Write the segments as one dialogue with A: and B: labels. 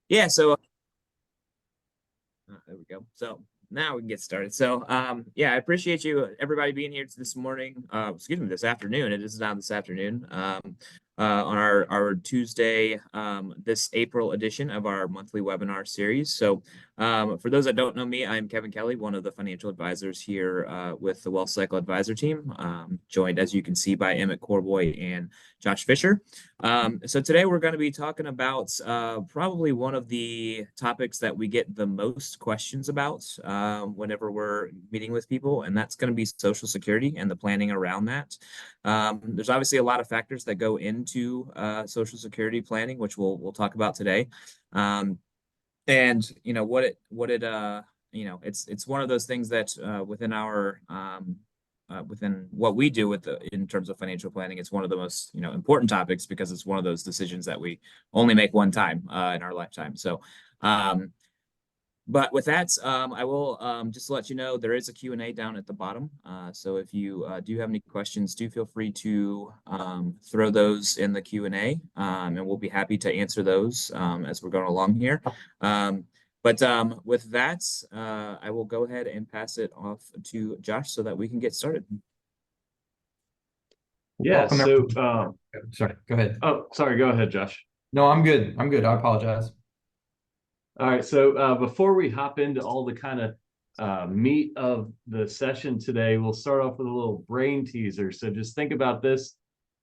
A: Yeah, so there we go. So now we can get started. So yeah, I appreciate you everybody being here this morning. Excuse me, this afternoon. It is now this afternoon. On our Tuesday, this April edition of our monthly webinar series. So for those that don't know me, I'm Kevin Kelly, one of the financial advisors here with the Wealth Cycle Advisor team, joined, as you can see, by Emmett Corboy and Josh Fisher. So today we're going to be talking about probably one of the topics that we get the most questions about whenever we're meeting with people, and that's going to be Social Security and the planning around that. There's obviously a lot of factors that go into Social Security planning, which we'll talk about today. And it's one of those things that within our within what we do in terms of financial planning, it's one of the most important topics because it's one of those decisions that we only make one time in our lifetime. So but with that, I will just let you know there is a Q&A down at the bottom. So if you do have any questions, do feel free to throw those in the Q&A, and we'll be happy to answer those as we're going along here. But with that, I will go ahead and pass it off to Josh so that we can get started.
B: Yeah,
C: Welcome,
B: so
C: sorry, go ahead.
B: oh, sorry, go ahead, Josh.
C: No, I'm good. I'm good. I apologize.
B: All right, so before we hop into all the kind of meat of the session today, we'll start off with a little brain teaser. So just think about this.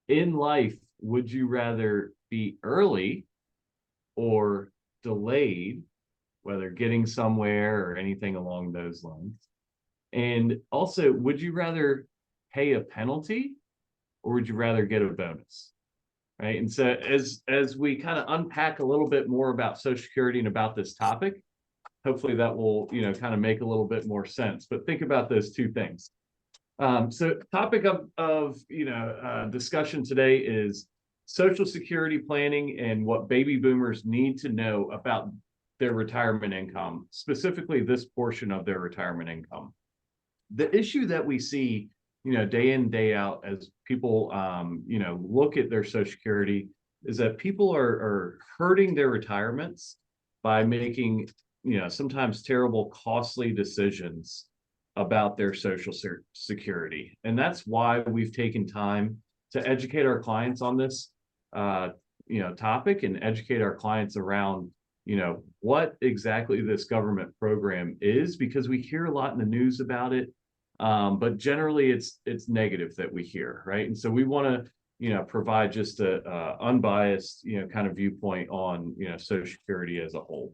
B: In life, would you rather be early or delayed, whether getting somewhere or anything along those lines? And also, would you rather pay a penalty or would you rather get a bonus? Right. And so as we kind of unpack a little bit more about Social Security and about this topic, hopefully that will, kind of make a little bit more sense. But think about those two things. So topic of discussion today is Social Security planning and what baby boomers need to know about their retirement income, specifically this portion of their retirement income. The issue that we see day in, day out, as people, look at their Social Security, is that people are hurting their retirements by making, sometimes terrible, costly decisions about their Social Security. And that's why we've taken time to educate our clients on this, topic, and educate our clients around, what exactly this government program is, because we hear a lot in the news about it. But generally it's negative that we hear, right? And so we want to, provide just a unbiased, kind of viewpoint on, Social Security as a whole.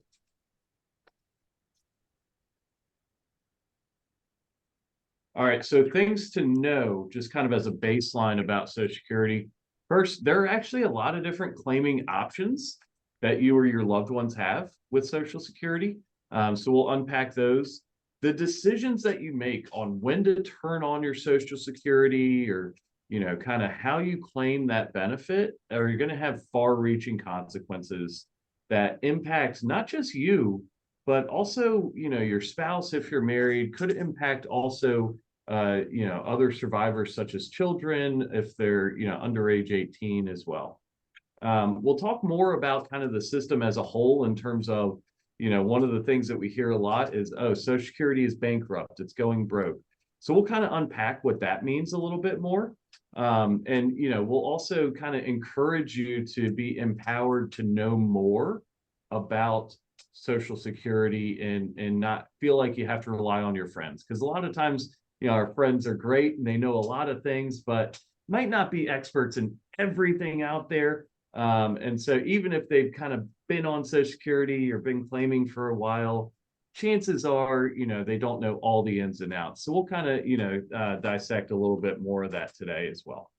B: All right, so things to know, just kind of as a baseline about Social Security. First, there are actually a lot of different claiming options that you or your loved ones have with Social Security. So we'll unpack those. The decisions that you make on when to turn on your Social Security, or kind of how you claim that benefit, are going to have far-reaching consequences that impact not just you, but also your spouse if you're married. Could impact also other survivors such as children if they're under age 18 as well. We'll talk more about kind of the system as a whole in terms of, one of the things that we hear a lot is, oh, Social Security is bankrupt, it's going broke. So we'll kind of unpack what that means a little bit more. And, we'll also kind of encourage you to be empowered to know more about Social Security, and not feel like you have to rely on your friends. Because a lot of times, our friends are great and they know a lot of things, but might not be experts in everything out there. And so even if they've kind of been on Social Security or been claiming for a while, chances are, they don't know all the ins and outs. So we'll kind of, dissect a little bit more of that today as well.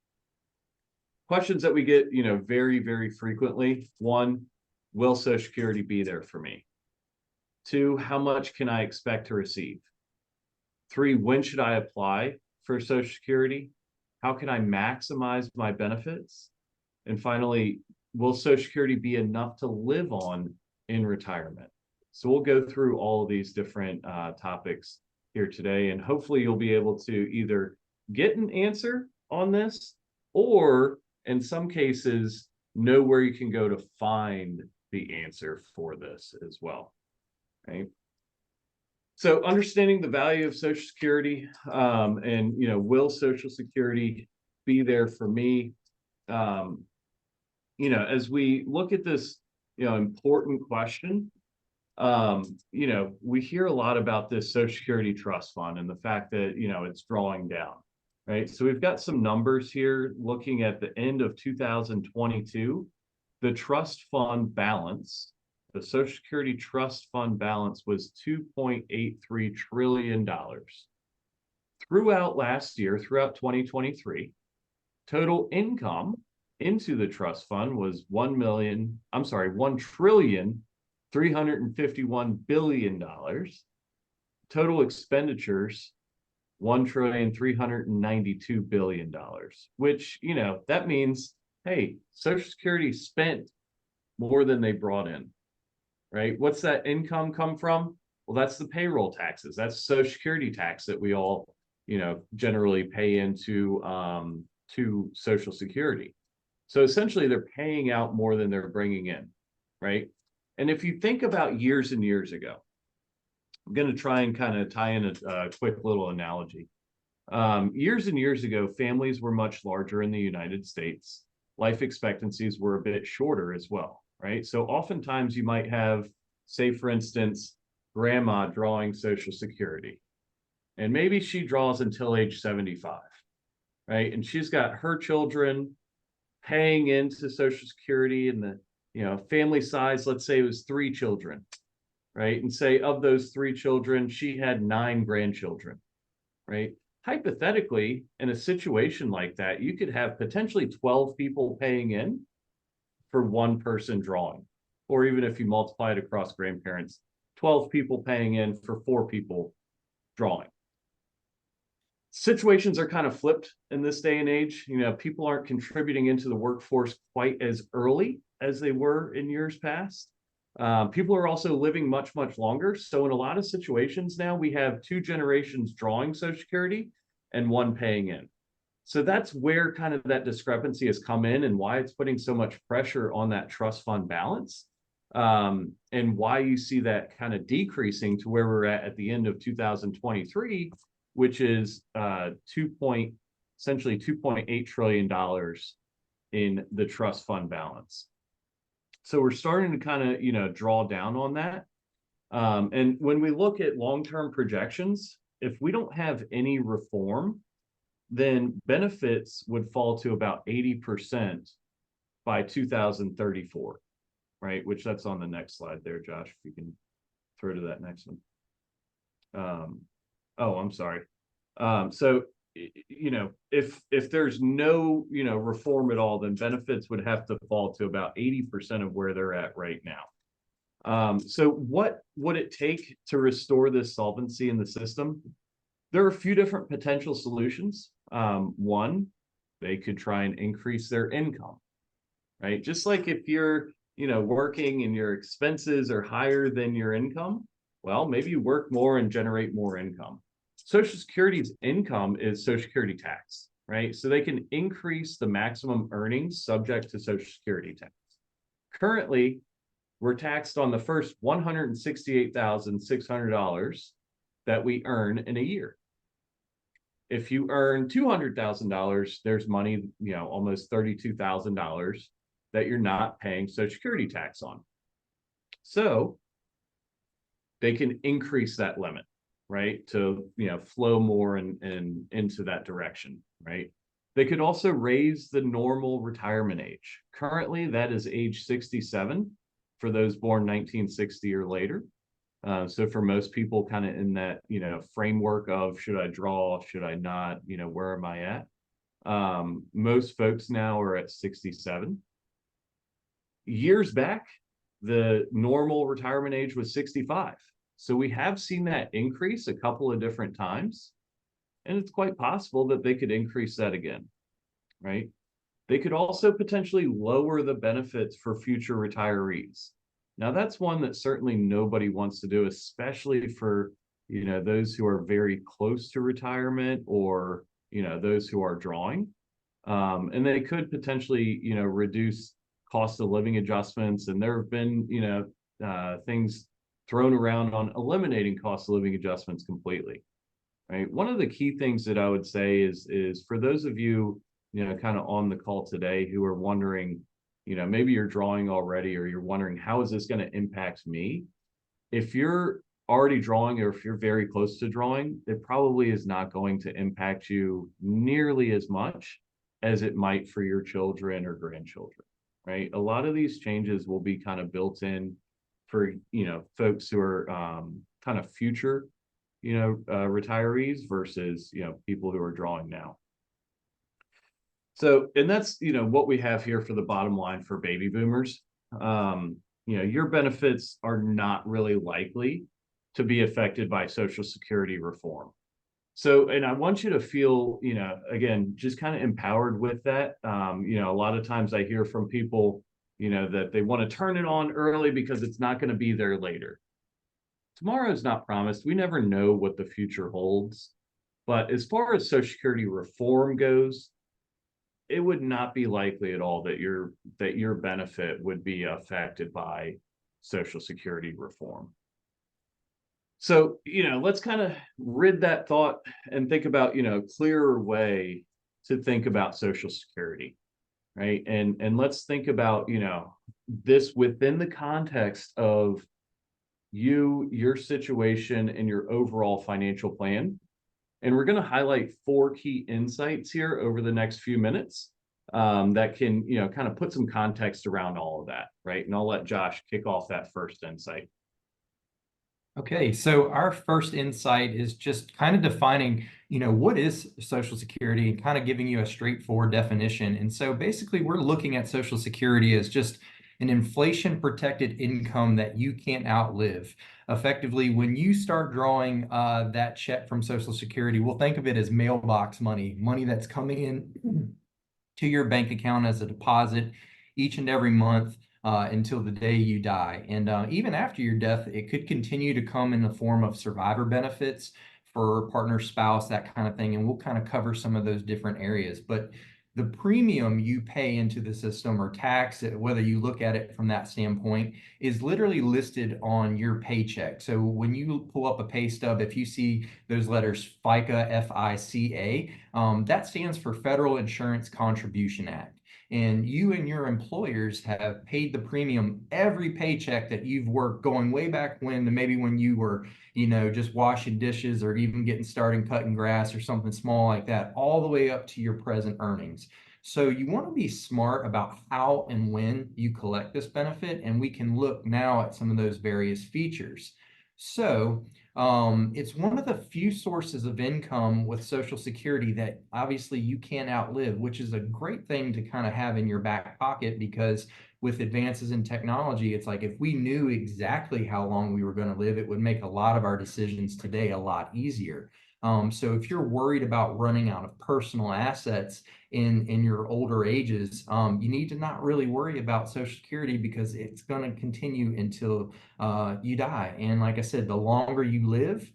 B: Questions that we get, very, very frequently. One, will Social Security be there for me? Two, how much can I expect to receive? Three, when should I apply for Social Security? How can I maximize my benefits? And finally, will Social Security be enough to live on in retirement? So we'll go through all of these different topics here today, and hopefully you'll be able to either get an answer on this, or in some cases, know where you can go to find the answer for this as well, right? So understanding the value of Social Security, and will Social Security be there for me? As we look at this, important question, we hear a lot about this Social Security Trust Fund and the fact that, it's drawing down, right? So we've got some numbers here looking at the end of 2022, the trust fund balance, the Social Security Trust Fund balance was $2.83 trillion. Throughout last year, throughout 2023, total income into the trust fund was $1,351,000,000,000. Total expenditures, $1,392,000,000,000, which, that means, hey, Social Security spent more than they brought in, right? What's that income come from? Well, that's the payroll taxes. That's Social Security tax that we all, generally pay into to Social Security. So essentially, they're paying out more than they're bringing in, right? And if you think about years and years ago, I'm going to try and kind of tie in a quick little analogy. Years and years ago, families were much larger in the United States. Life expectancies were a bit shorter as well, right? So oftentimes you might have, say, for instance, grandma drawing Social Security, and maybe she draws until age 75, right? And she's got her children paying into Social Security, and the family size, let's say it was 3 children, right? And say of those 3 children, she had 9 grandchildren, right? Hypothetically, in a situation like that, you could have potentially 12 people paying in for 1 person drawing, or even if you multiply it across grandparents, 12 people paying in for 4 people drawing. Situations are kind of flipped in this day and age. People aren't contributing into the workforce quite as early as they were in years past. People are also living much, much longer. So in a lot of situations now, we have 2 generations drawing Social Security and 1 paying in. So that's where kind of that discrepancy has come in, and why it's putting so much pressure on that trust fund balance, and why you see that kind of decreasing to where we're at the end of 2023, which is essentially $2.8 trillion in the trust fund balance. So we're starting to kind of, draw down on that. And when we look at long-term projections, if we don't have any reform, then benefits would fall to about 80% by 2034, right? Which that's on the next slide there, Josh, if you can throw to that next one. Oh, I'm sorry. So, if there's no, reform at all, then benefits would have to fall to about 80% of where they're at right now. So what would it take to restore this solvency in the system? There are a few different potential solutions. One, they could try and increase their income, right? Just like if you're, working and your expenses are higher than your income, well, maybe you work more and generate more income. Social Security's income is Social Security tax, right? So they can increase the maximum earnings subject to Social Security tax. Currently, we're taxed on the first $168,600 that we earn in a year. If you earn $200,000, there's money, almost $32,000 that you're not paying Social Security tax on. So they can increase that limit, right, to flow more and into that direction, right? They could also raise the normal retirement age. Currently, that is age 67 for those born 1960 or later. So for most people, kind of in that framework of, should I draw, should I not, where am I at? Most folks now are at 67. Years back, the normal retirement age was 65. So we have seen that increase a couple of different times, and it's quite possible that they could increase that again, right? They could also potentially lower the benefits for future retirees. Now, that's one that certainly nobody wants to do, especially for, those who are very close to retirement, or, those who are drawing. And they could potentially, reduce cost of living adjustments, and there have been, things thrown around on eliminating cost of living adjustments completely. Right. One of the key things that I would say is for those of you, kind of on the call today who are wondering, maybe you're drawing already, or you're wondering, how is this going to impact me? If you're already drawing, or if you're very close to drawing, it probably is not going to impact you nearly as much as it might for your children or grandchildren, right? A lot of these changes will be kind of built in for, folks who are kind of future, retirees versus, people who are drawing now. So, and that's, what we have here for the bottom line for baby boomers. Your benefits are not really likely to be affected by Social Security reform. So, and I want you to feel, again, just kind of empowered with that. A lot of times I hear from people, that they want to turn it on early because it's not going to be there later. Tomorrow is not promised. We never know what the future holds. But as far as Social Security reform goes, it would not be likely at all that your benefit would be affected by Social Security reform. So, let's kind of rid that thought and think about, a clearer way to think about Social Security, right? And let's think about, this within the context of your situation and your overall financial plan. And we're going to highlight 4 key insights here over the next few minutes that can, kind of put some context around all of that, right? And I'll let Josh kick off that first insight.
C: Okay, so our first insight is just kind of defining, what is Social Security, and kind of giving you a straightforward definition. And so basically we're looking at Social Security as just an inflation protected income that you can't outlive. Effectively, when you start drawing that check from Social Security, we'll think of it as mailbox money, money that's coming in to your bank account as a deposit each and every month until the day you die. And even after your death, it could continue to come in the form of survivor benefits for partner, spouse, that kind of thing. And we'll kind of cover some of those different areas. But the premium you pay into the system, or tax, whether you look at it from that standpoint, is literally listed on your paycheck. So when you pull up a pay stub, if you see those letters FICA, F-I-C-A, that stands for Federal Insurance Contribution Act. And you and your employers have paid the premium every paycheck that you've worked, going way back when, maybe when you were, just washing dishes, or even getting started cutting grass or something small like that, all the way up to your present earnings. So you want to be smart about how and when you collect this benefit, and we can look now at some of those various features. So it's one of the few sources of income with Social Security that obviously you can't outlive, which is a great thing to kind of have in your back pocket, because with advances in technology, it's like if we knew exactly how long we were going to live, it would make a lot of our decisions today a lot easier. So if you're worried about running out of personal assets in your older ages, you need to not really worry about Social Security, because it's going to continue until you die. And like I said, the longer you live,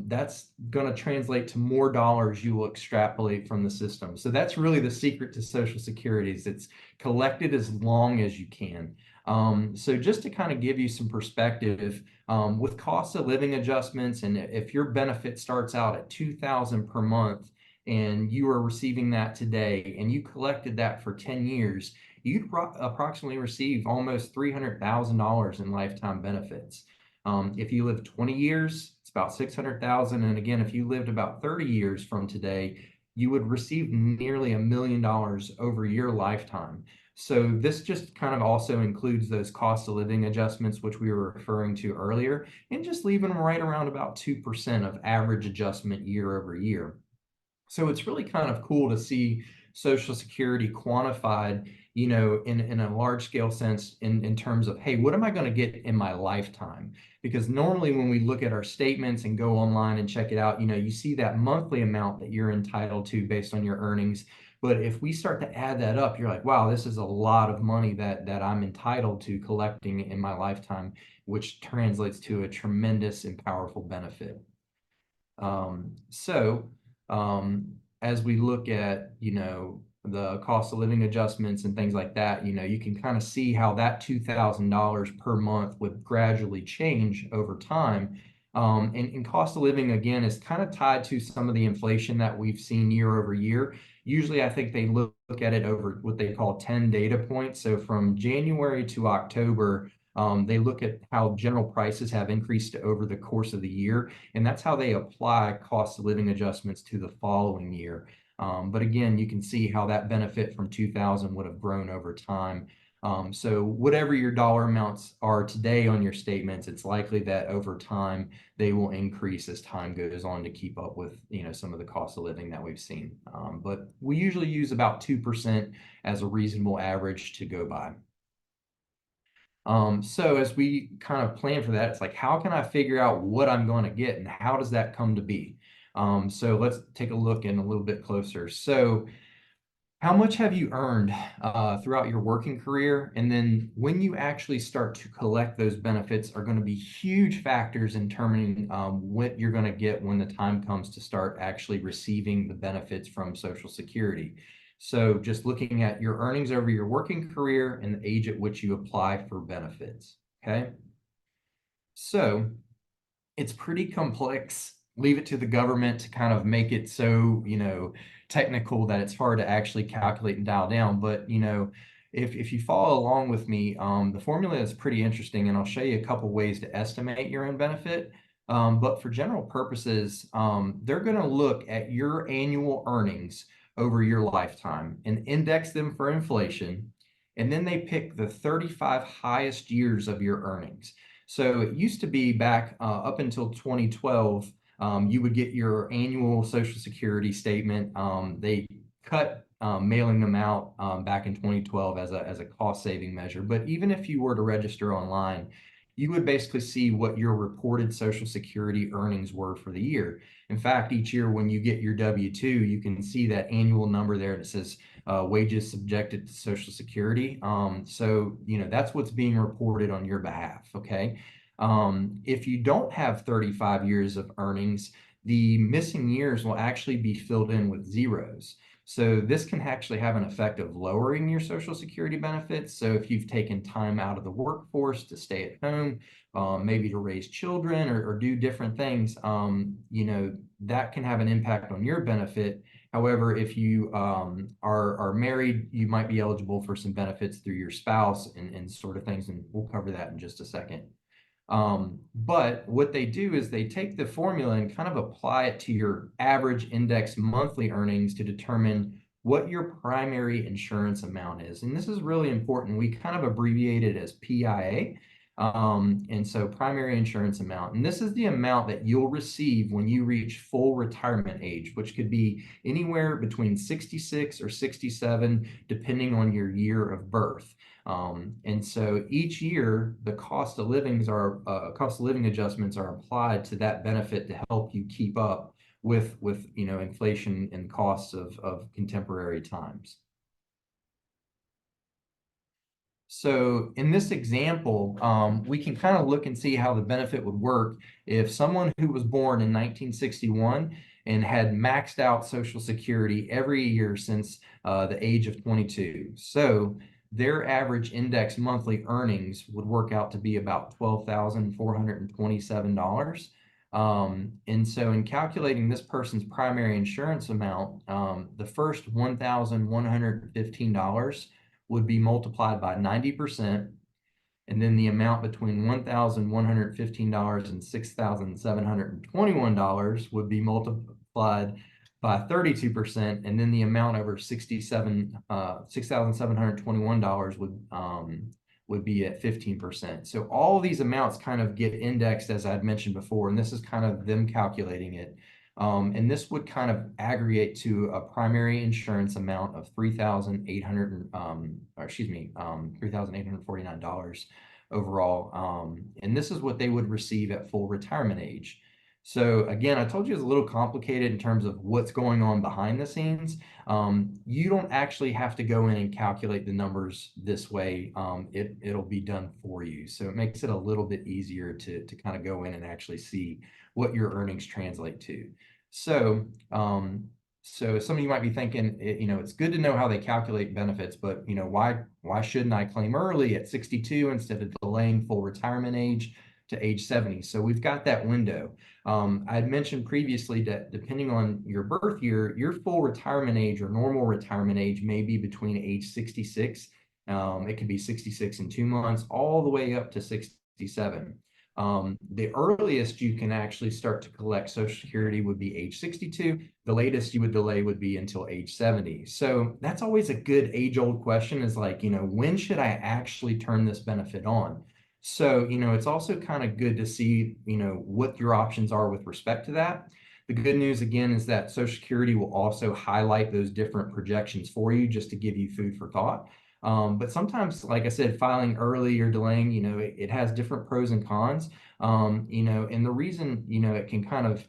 C: that's going to translate to more dollars you will extrapolate from the system. So that's really the secret to Social Security, is it's collected as long as you can. So just to kind of give you some perspective, with cost of living adjustments, and if your benefit starts out at $2,000 per month and you are receiving that today, and you collected that for 10 years, you'd approximately receive almost $300,000 in lifetime benefits. If you live 20 years, it's about $600,000. And again, if you lived about 30 years from today, you would receive nearly $1 million over your lifetime. So this just kind of also includes those cost of living adjustments, which we were referring to earlier, and just leaving them right around about 2% of average adjustment year over year. So it's really kind of cool to see Social Security quantified, in a large scale sense, in terms of, hey, what am I going to get in my lifetime? Because normally when we look at our statements and go online and check it out, you see that monthly amount that you're entitled to based on your earnings. But if we start to add that up, you're like, wow, this is a lot of money that I'm entitled to collecting in my lifetime, which translates to a tremendous and powerful benefit. As we look at, the cost of living adjustments and things like that, you can kind of see how that $2,000 per month would gradually change over time. And cost of living, again, is kind of tied to some of the inflation that we've seen year over year. Usually, I think they look at it over what they call 10 data points. So from January to October, they look at how general prices have increased over the course of the year, and that's how they apply cost of living adjustments to the following year. But again, you can see how that benefit from 2000 would have grown over time. So whatever your dollar amounts are today on your statements, it's likely that over time they will increase as time goes on to keep up with some of the cost of living that we've seen. But we usually use about 2% as a reasonable average to go by. So as we kind of plan for that, it's like, how can I figure out what I'm going to get and how does that come to be? So let's take a look in a little bit closer. So how much have you earned throughout your working career? And then when you actually start to collect those benefits are going to be huge factors in determining what you're going to get when the time comes to start actually receiving the benefits from Social Security. So just looking at your earnings over your working career and the age at which you apply for benefits, okay? So it's pretty complex. Leave it to the government to kind of make it so, technical that it's hard to actually calculate and dial down. But, if you follow along with me, the formula is pretty interesting, and I'll show you a couple ways to estimate your own benefit. But for general purposes, they're going to look at your annual earnings over your lifetime and index them for inflation. And then they pick the 35 highest years of your earnings. So it used to be back up until 2012, you would get your annual Social Security statement. They cut mailing them out back in 2012 as a cost saving measure. But even if you were to register online, you would basically see what your reported Social Security earnings were for the year. In fact, each year when you get your W-2, you can see that annual number there that says wages subjected to Social Security. So, that's what's being reported on your behalf, okay? If you don't have 35 years of earnings, the missing years will actually be filled in with zeros. So this can actually have an effect of lowering your Social Security benefits. So if you've taken time out of the workforce to stay at home, maybe to raise children or do different things, that can have an impact on your benefit. However, if you are married, you might be eligible for some benefits through your spouse and sort of things, and we'll cover that in just a second. But what they do is they take the formula and kind of apply it to your average index monthly earnings to determine what your primary insurance amount is. And this is really important. We kind of abbreviate it as PIA. And so primary insurance amount. And this is the amount that you'll receive when you reach full retirement age, which could be anywhere between 66 or 67, depending on your year of birth. And so each year, the cost of living adjustments are applied to that benefit to help you keep up with inflation and costs of contemporary times. So in this example, we can kind of look and see how the benefit would work if someone who was born in 1961 and had maxed out Social Security every year since the age of 22. So their average index monthly earnings would work out to be about $12,427. And so in calculating this person's primary insurance amount, the first $1,115 would be multiplied by 90%. And then the amount between $1,115 and $6,721 would be multiplied by 32%, and then the amount over $6,721 would be at 15%. So all of these amounts kind of get indexed, as I'd mentioned before, and this is kind of them calculating it. And this would kind of aggregate to a primary insurance amount of $3,849 overall. And this is what they would receive at full retirement age. So again, I told you it's a little complicated in terms of what's going on behind the scenes. You don't actually have to go in and calculate the numbers this way. It'll be done for you. So it makes it a little bit easier to kind of go in and actually see what your earnings translate to. So So some of you might be thinking, it's good to know how they calculate benefits, but why shouldn't I claim early at 62 instead of delaying full retirement age to age 70? So we've got that window. I had mentioned previously that depending on your birth year, your full retirement age or normal retirement age may be between age 66. It could be 66 and 2 months, all the way up to 67. The earliest you can actually start to collect Social Security would be age 62. The latest you would delay would be until age 70. So that's always a good age-old question, is like, when should I actually turn this benefit on? So, it's also kind of good to see, what your options are with respect to that. The good news, again, is that Social Security will also highlight those different projections for you just to give you food for thought. But sometimes, like I said, filing early or delaying, it has different pros and cons. And the reason, it can kind of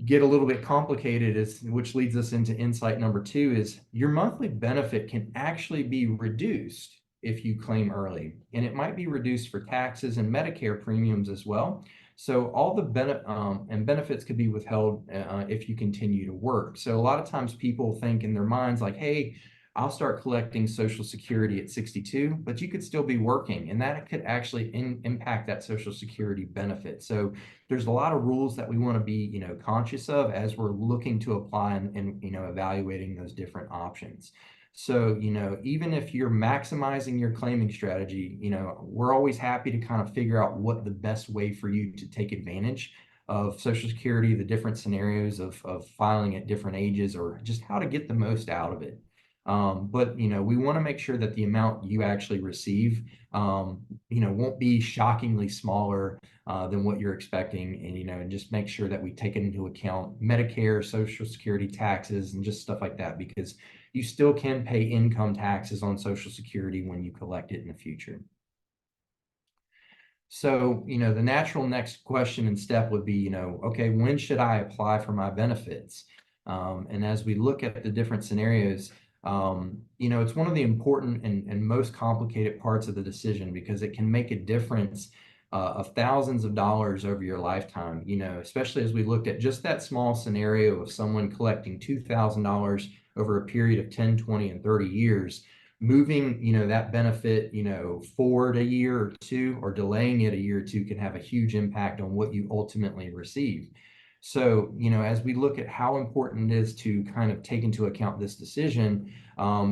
C: get a little bit complicated is, which leads us into insight number 2, is your monthly benefit can actually be reduced if you claim early, and it might be reduced for taxes and Medicare premiums as well. So all the benefits could be withheld if you continue to work. So a lot of times people think in their minds like, hey, I'll start collecting Social Security at 62, but you could still be working, and that could actually impact that Social Security benefit. So there's a lot of rules that we want to be, conscious of as we're looking to apply and evaluating those different options. So, even if you're maximizing your claiming strategy, we're always happy to kind of figure out what the best way for you to take advantage of Social Security, the different scenarios of filing at different ages, or just how to get the most out of it. But we want to make sure that the amount you actually receive, won't be shockingly smaller than what you're expecting, and just make sure that we take into account Medicare, Social Security taxes, and just stuff like that, because you still can pay income taxes on Social Security when you collect it in the future. So, the natural next question and step would be, okay, when should I apply for my benefits? And as we look at the different scenarios, it's one of the important and most complicated parts of the decision, because it can make a difference of thousands of dollars over your lifetime, especially as we looked at just that small scenario of someone collecting $2,000 over a period of 10, 20, and 30 years. Moving, that benefit, forward a year or two, or delaying it a year or two, can have a huge impact on what you ultimately receive. So, as we look at how important it is to kind of take into account this decision,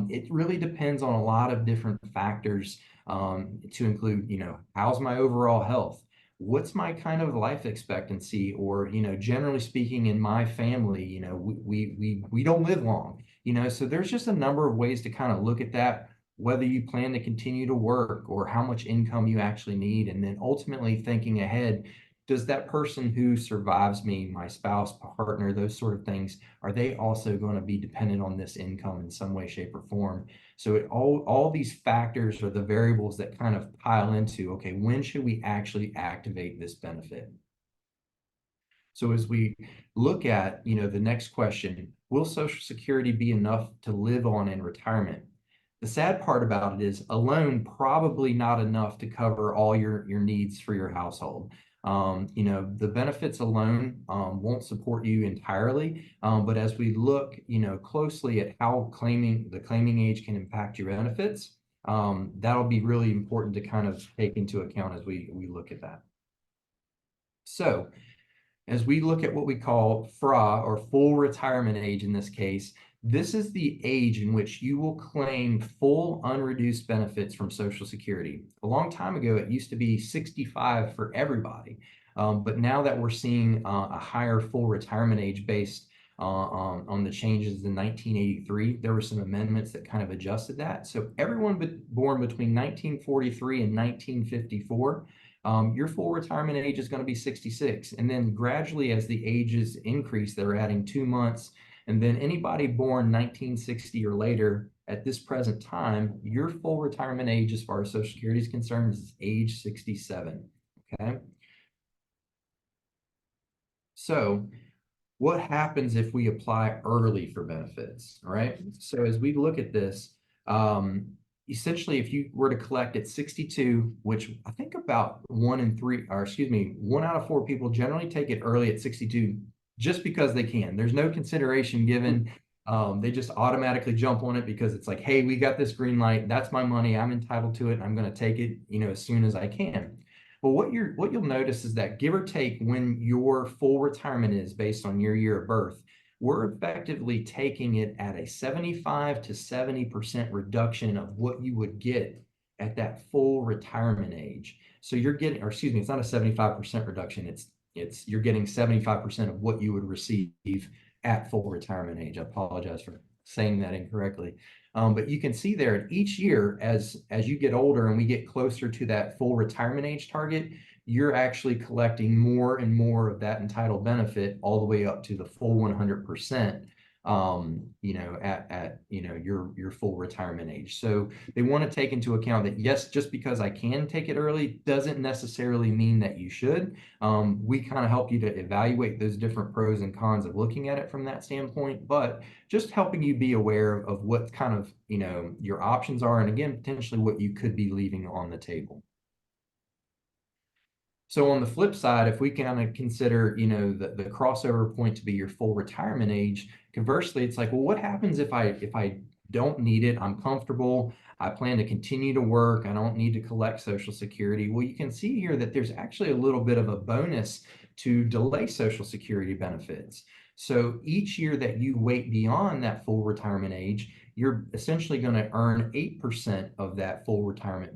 C: it really depends on a lot of different factors, to include, how's my overall health? What's my kind of life expectancy? Or, generally speaking, in my family, we don't live long, so there's just a number of ways to kind of look at that, whether you plan to continue to work or how much income you actually need. And then ultimately thinking ahead, does that person who survives me, my spouse, partner, those sort of things, are they also going to be dependent on this income in some way, shape, or form? So all these factors are the variables that kind of pile into, okay, when should we actually activate this benefit? So as we look at, the next question, will Social Security be enough to live on in retirement? The sad part about it is alone probably not enough to cover all your needs for your household. The benefits alone won't support you entirely, but as we look, closely at how the claiming age can impact your benefits, that'll be really important to kind of take into account as we look at that. So, as we look at what we call FRA, or full retirement age in this case, this is the age in which you will claim full unreduced benefits from Social Security. A long time ago, it used to be 65 for everybody. But now that we're seeing a higher full retirement age based on the changes in 1983, there were some amendments that kind of adjusted that. So everyone born between 1943 and 1954, your full retirement age is going to be 66. And then gradually, as the ages increase, they're adding 2 months. And then anybody born 1960 or later at this present time, your full retirement age as far as Social Security is concerned is age 67. Okay. So what happens if we apply early for benefits? All right. So as we look at this, essentially, if you were to collect at 62, which I think about 1 out of 4 people generally take it early at 62, just because they can. There's no consideration given. They just automatically jump on it because it's like, hey, we got this green light. That's my money. I'm entitled to it. And I'm going to take it, as soon as I can. But what you'll notice is that give or take when your full retirement is based on your year of birth, we're effectively taking it at a 75 to 70% reduction of what you would get at that full retirement age. So you're getting, or excuse me, it's not a 75% reduction. It's you're getting 75% of what you would receive at full retirement age. I apologize for saying that incorrectly. But you can see there each year as you get older and we get closer to that full retirement age target, you're actually collecting more and more of that entitled benefit all the way up to the full 100%. At your full retirement age. So they want to take into account that, yes, just because I can take it early doesn't necessarily mean that you should. We kind of help you to evaluate those different pros and cons of looking at it from that standpoint, but just helping you be aware of what kind of, your options are, and again, potentially what you could be leaving on the table. So on the flip side, if we kind of consider, the crossover point to be your full retirement age, conversely, it's like, well, what happens if I don't need it? I'm comfortable. I plan to continue to work. I don't need to collect Social Security. Well, you can see here that there's actually a little bit of a bonus to delay Social Security benefits. So each year that you wait beyond that full retirement age, you're essentially going to earn 8% of that full retirement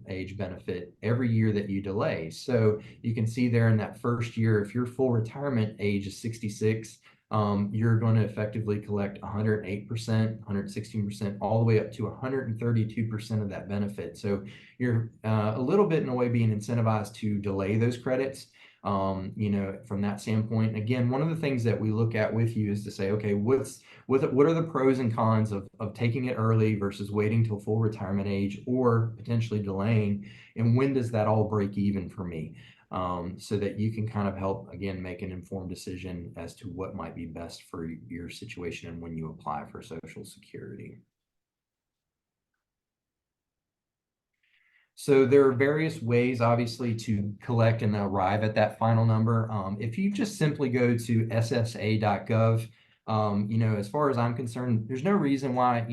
C: age benefit every year that you delay. So you can see there in that first year, if your full retirement age is 66, you're going to effectively collect 108%, 116%, all the way up to 132% of that benefit. So you're a little bit in a way being incentivized to delay those credits. From that standpoint, again, one of the things that we look at with you is to say, okay, what are the pros and cons of taking it early versus waiting till full retirement age or potentially delaying, and when does that all break even for me? So that you can kind of help, again, make an informed decision as to what might be best for your situation and when you apply for Social Security. So there are various ways, obviously, to collect and arrive at that final number. If you just simply go to ssa.gov, as far as I'm concerned, there's no reason why,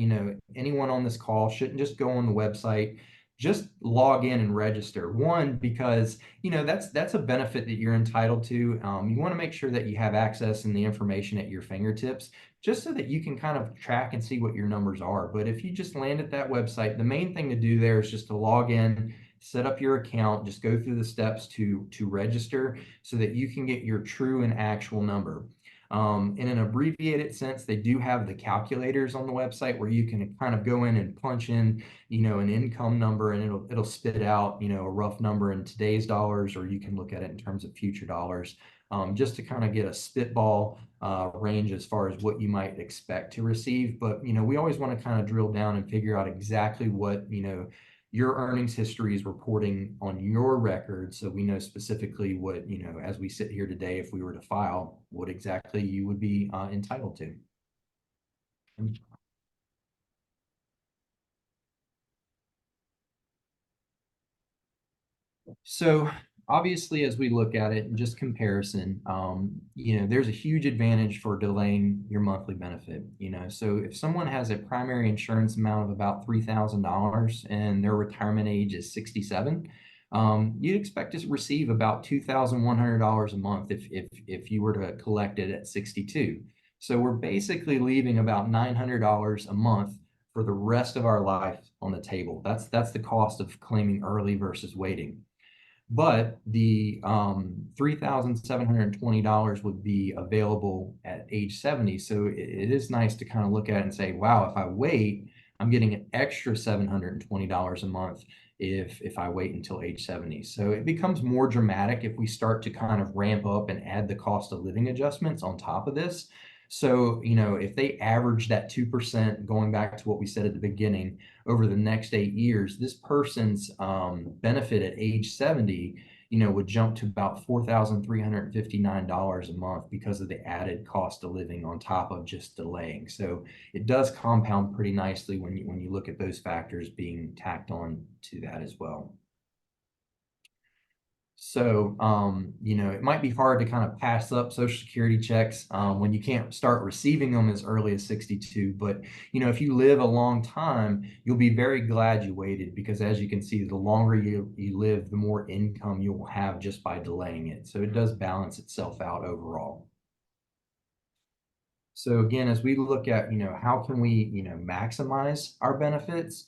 C: anyone on this call shouldn't just go on the website, just log in and register. One, because, that's a benefit that you're entitled to. You want to make sure that you have access and the information at your fingertips, just so that you can kind of track and see what your numbers are. But if you just land at that website, the main thing to do there is just to log in, set up your account, just go through the steps to register so that you can get your true and actual number. In an abbreviated sense, they do have the calculators on the website where you can kind of go in and punch in, an income number, and it'll spit out, a rough number in today's dollars, or you can look at it in terms of future dollars, just to kind of get a spitball range as far as what you might expect to receive. But, we always want to kind of drill down and figure out exactly what, your earnings history is reporting on your record, so we know specifically what, as we sit here today, if we were to file, what exactly you would be entitled to. So obviously, as we look at it in just comparison, there's a huge advantage for delaying your monthly benefit. So if someone has a primary insurance amount of about $3,000 and their retirement age is 67, you'd expect to receive about $2,100 a month if you were to collect it at 62. So we're basically leaving about $900 a month for the rest of our life on the table. That's the cost of claiming early versus waiting. But the $3,720 would be available at age 70. So it is nice to kind of look at it and say, wow, if I wait, I'm getting an extra $720 a month if I wait until age 70. So it becomes more dramatic if we start to kind of ramp up and add the cost of living adjustments on top of this. So, if they average that 2%, going back to what we said at the beginning, over the next 8 years, this person's benefit at age 70, would jump to about $4,359 a month because of the added cost of living on top of just delaying. So it does compound pretty nicely when you look at those factors being tacked on to that as well. So, you know, it might be hard to kind of pass up Social Security checks when you can't start receiving them as early as 62. But, you know, if you live a long time, you'll be very glad you waited, because as you can see, the longer you live, the more income you'll have just by delaying it. So it does balance itself out overall. So again, as we look at, you know, how can we, you know, maximize our benefits?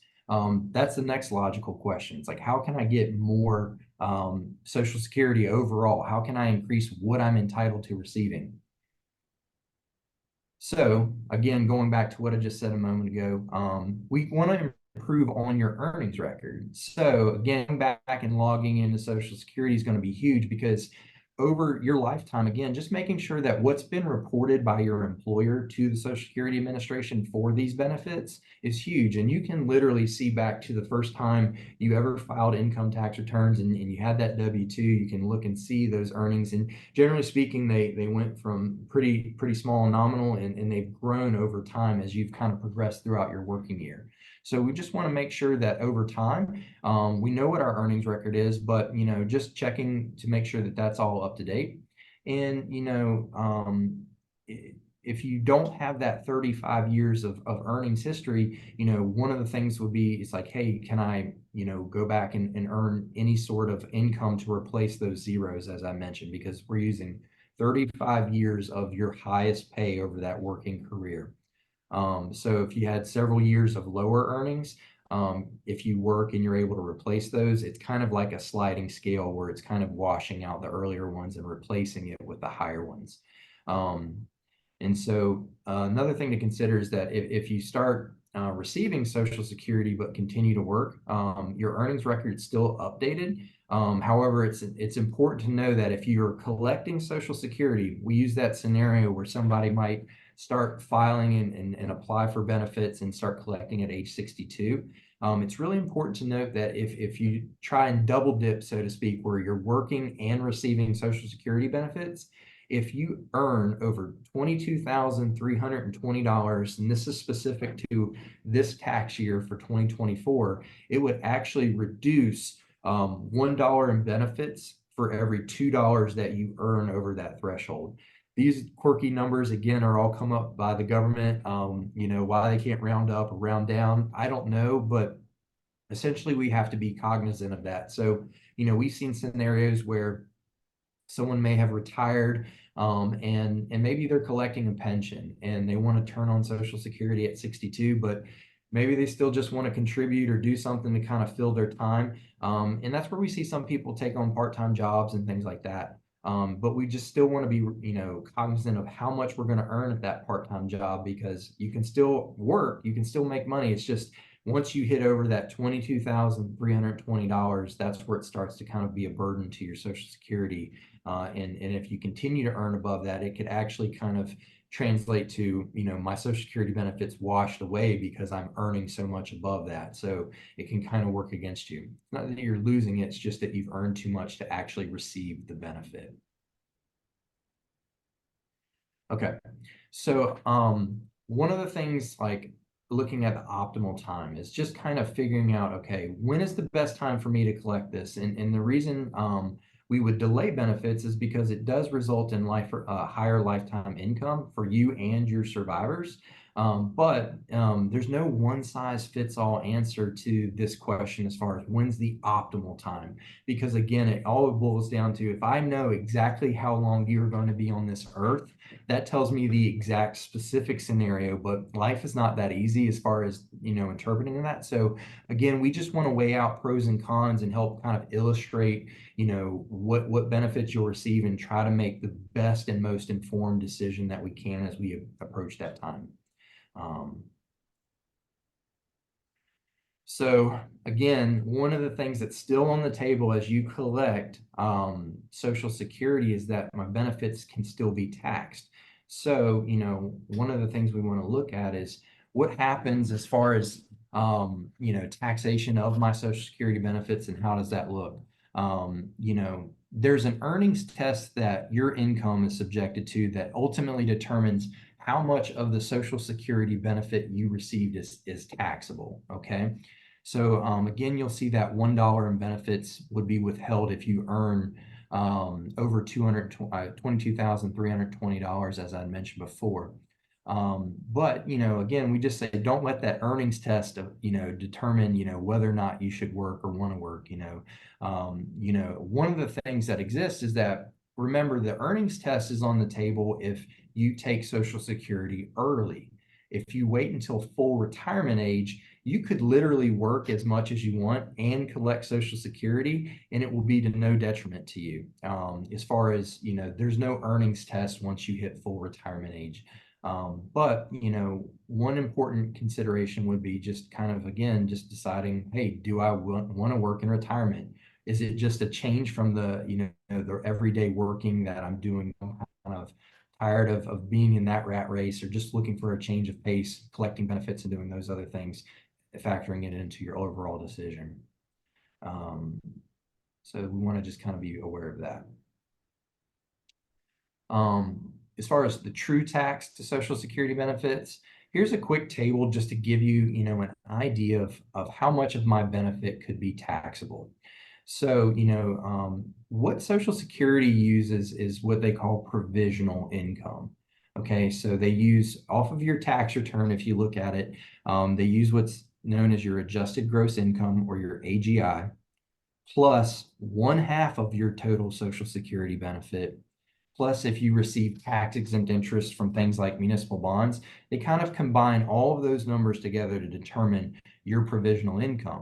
C: That's the next logical question. It's like, how can I get more Social Security overall? How can I increase what I'm entitled to receiving? So again, going back to what I just said a moment ago, we want to improve on your earnings record. So again, back and logging into Social Security is going to be huge, because over your lifetime, again, just making sure that what's been reported by your employer to the Social Security Administration for these benefits is huge. And you can literally see back to the first time you ever filed income tax returns and you had that W-2, you can look and see those earnings. And generally speaking, they went from pretty small and nominal, and they've grown over time as you've kind of progressed throughout your working year. So we just want to make sure that over time, we know what our earnings record is, but, you know, just checking to make sure that that's all up to date. And, you know, if you don't have that 35 years of earnings history, you know, one of the things would be, it's like, hey, can I, you know, go back and earn any sort of income to replace those zeros, as I mentioned, because we're using 35 years of your highest pay over that working career. So if you had several years of lower earnings, if you work and you're able to replace those, it's kind of like a sliding scale where it's kind of washing out the earlier ones and replacing it with the higher ones. And so another thing to consider is that if you start receiving Social Security but continue to work, your earnings record is still updated. However, it's important to know that if you're collecting Social Security, we use that scenario where somebody might start filing and apply for benefits and start collecting at age 62. It's really important to note that if you try and double dip, so to speak, where you're working and receiving Social Security benefits, if you earn over $22,320, and this is specific to this tax year for 2024, it would actually reduce $1 in benefits for every $2 that you earn over that threshold. These quirky numbers, again, are all come up by the government. You know, why they can't round up or round down, I don't know, but essentially we have to be cognizant of that. So, you know, we've seen scenarios where someone may have retired, and maybe they're collecting a pension and they want to turn on Social Security at 62, but maybe they still just want to contribute or do something to kind of fill their time. And that's where we see some people take on part-time jobs and things like that. But we just still want to be, you know, cognizant of how much we're going to earn at that part-time job, because you can still work, you can still make money. It's just once you hit over that $22,320, that's where it starts to kind of be a burden to your Social Security. And if you continue to earn above that, it could actually kind of translate to, you know, my Social Security benefits washed away because I'm earning so much above that. So it can kind of work against you. It's not that you're losing it, it's just that you've earned too much to actually receive the benefit. Okay, so one of the things, like looking at the optimal time, is just kind of figuring out, okay, when is the best time for me to collect this? And the reason we would delay benefits is because it does result in higher lifetime income for you and your survivors. But there's no one size fits all answer to this question as far as when's the optimal time. Because again, it all boils down to, if I know exactly how long you're going to be on this earth, that tells me the exact specific scenario, but life is not that easy as far as, you know, interpreting that. So again, we just want to weigh out pros and cons and help kind of illustrate, you know, what benefits you'll receive, and try to make the best and most informed decision that we can as we approach that time. So again, one of the things that's still on the table as you collect Social Security is that my benefits can still be taxed. So, you know, one of the things we want to look at is what happens as far as, you know, taxation of my Social Security benefits, and how does that look? You know, there's an earnings test that your income is subjected to that ultimately determines how much of the Social Security benefit you received is taxable, okay? So again, you'll see that $1 in benefits would be withheld if you earn over $22,320, as I mentioned before. But, again, we just say, don't let that earnings test of, determine, whether or not you should work or want to work. One of the things that exists is that, remember, the earnings test is on the table if you take Social Security early. If you wait until full retirement age, you could literally work as much as you want and collect Social Security, and it will be to no detriment to you. As far as, there's no earnings test once you hit full retirement age. But, one important consideration would be just kind of, again, just deciding, hey, do I want to work in retirement? Is it just a change from the, the everyday working that I'm doing? I'm kind of tired of being in that rat race, or just looking for a change of pace, collecting benefits and doing those other things, factoring it into your overall decision. So we want to just kind of be aware of that. As far as the true tax to Social Security benefits, here's a quick table just to give you, an idea of how much of my benefit could be taxable. So, what Social Security uses is what they call provisional income. Okay, so they use off of your tax return, if you look at it, they use what's known as your adjusted gross income, or your AGI, plus 1/2 of your total Social Security benefit. Plus, if you receive tax exempt interest from things like municipal bonds, they kind of combine all of those numbers together to determine your provisional income.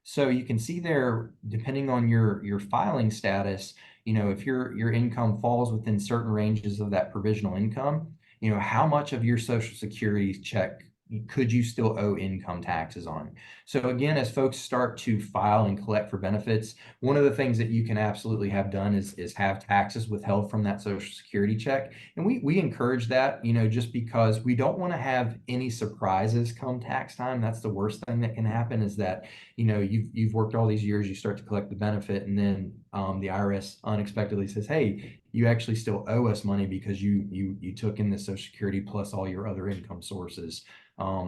C: So you can see there, depending on your filing status, if your income falls within certain ranges of that provisional income, how much of your Social Security check could you still owe income taxes on? So again, as folks start to file and collect for benefits, one of the things that you can absolutely have done is have taxes withheld from that Social Security check. And we encourage that, just because we don't want to have any surprises come tax time. That's the worst thing that can happen, is that, you've worked all these years, you start to collect the benefit, and then the IRS unexpectedly says, hey, you actually still owe us money because you took in the Social Security plus all your other income sources.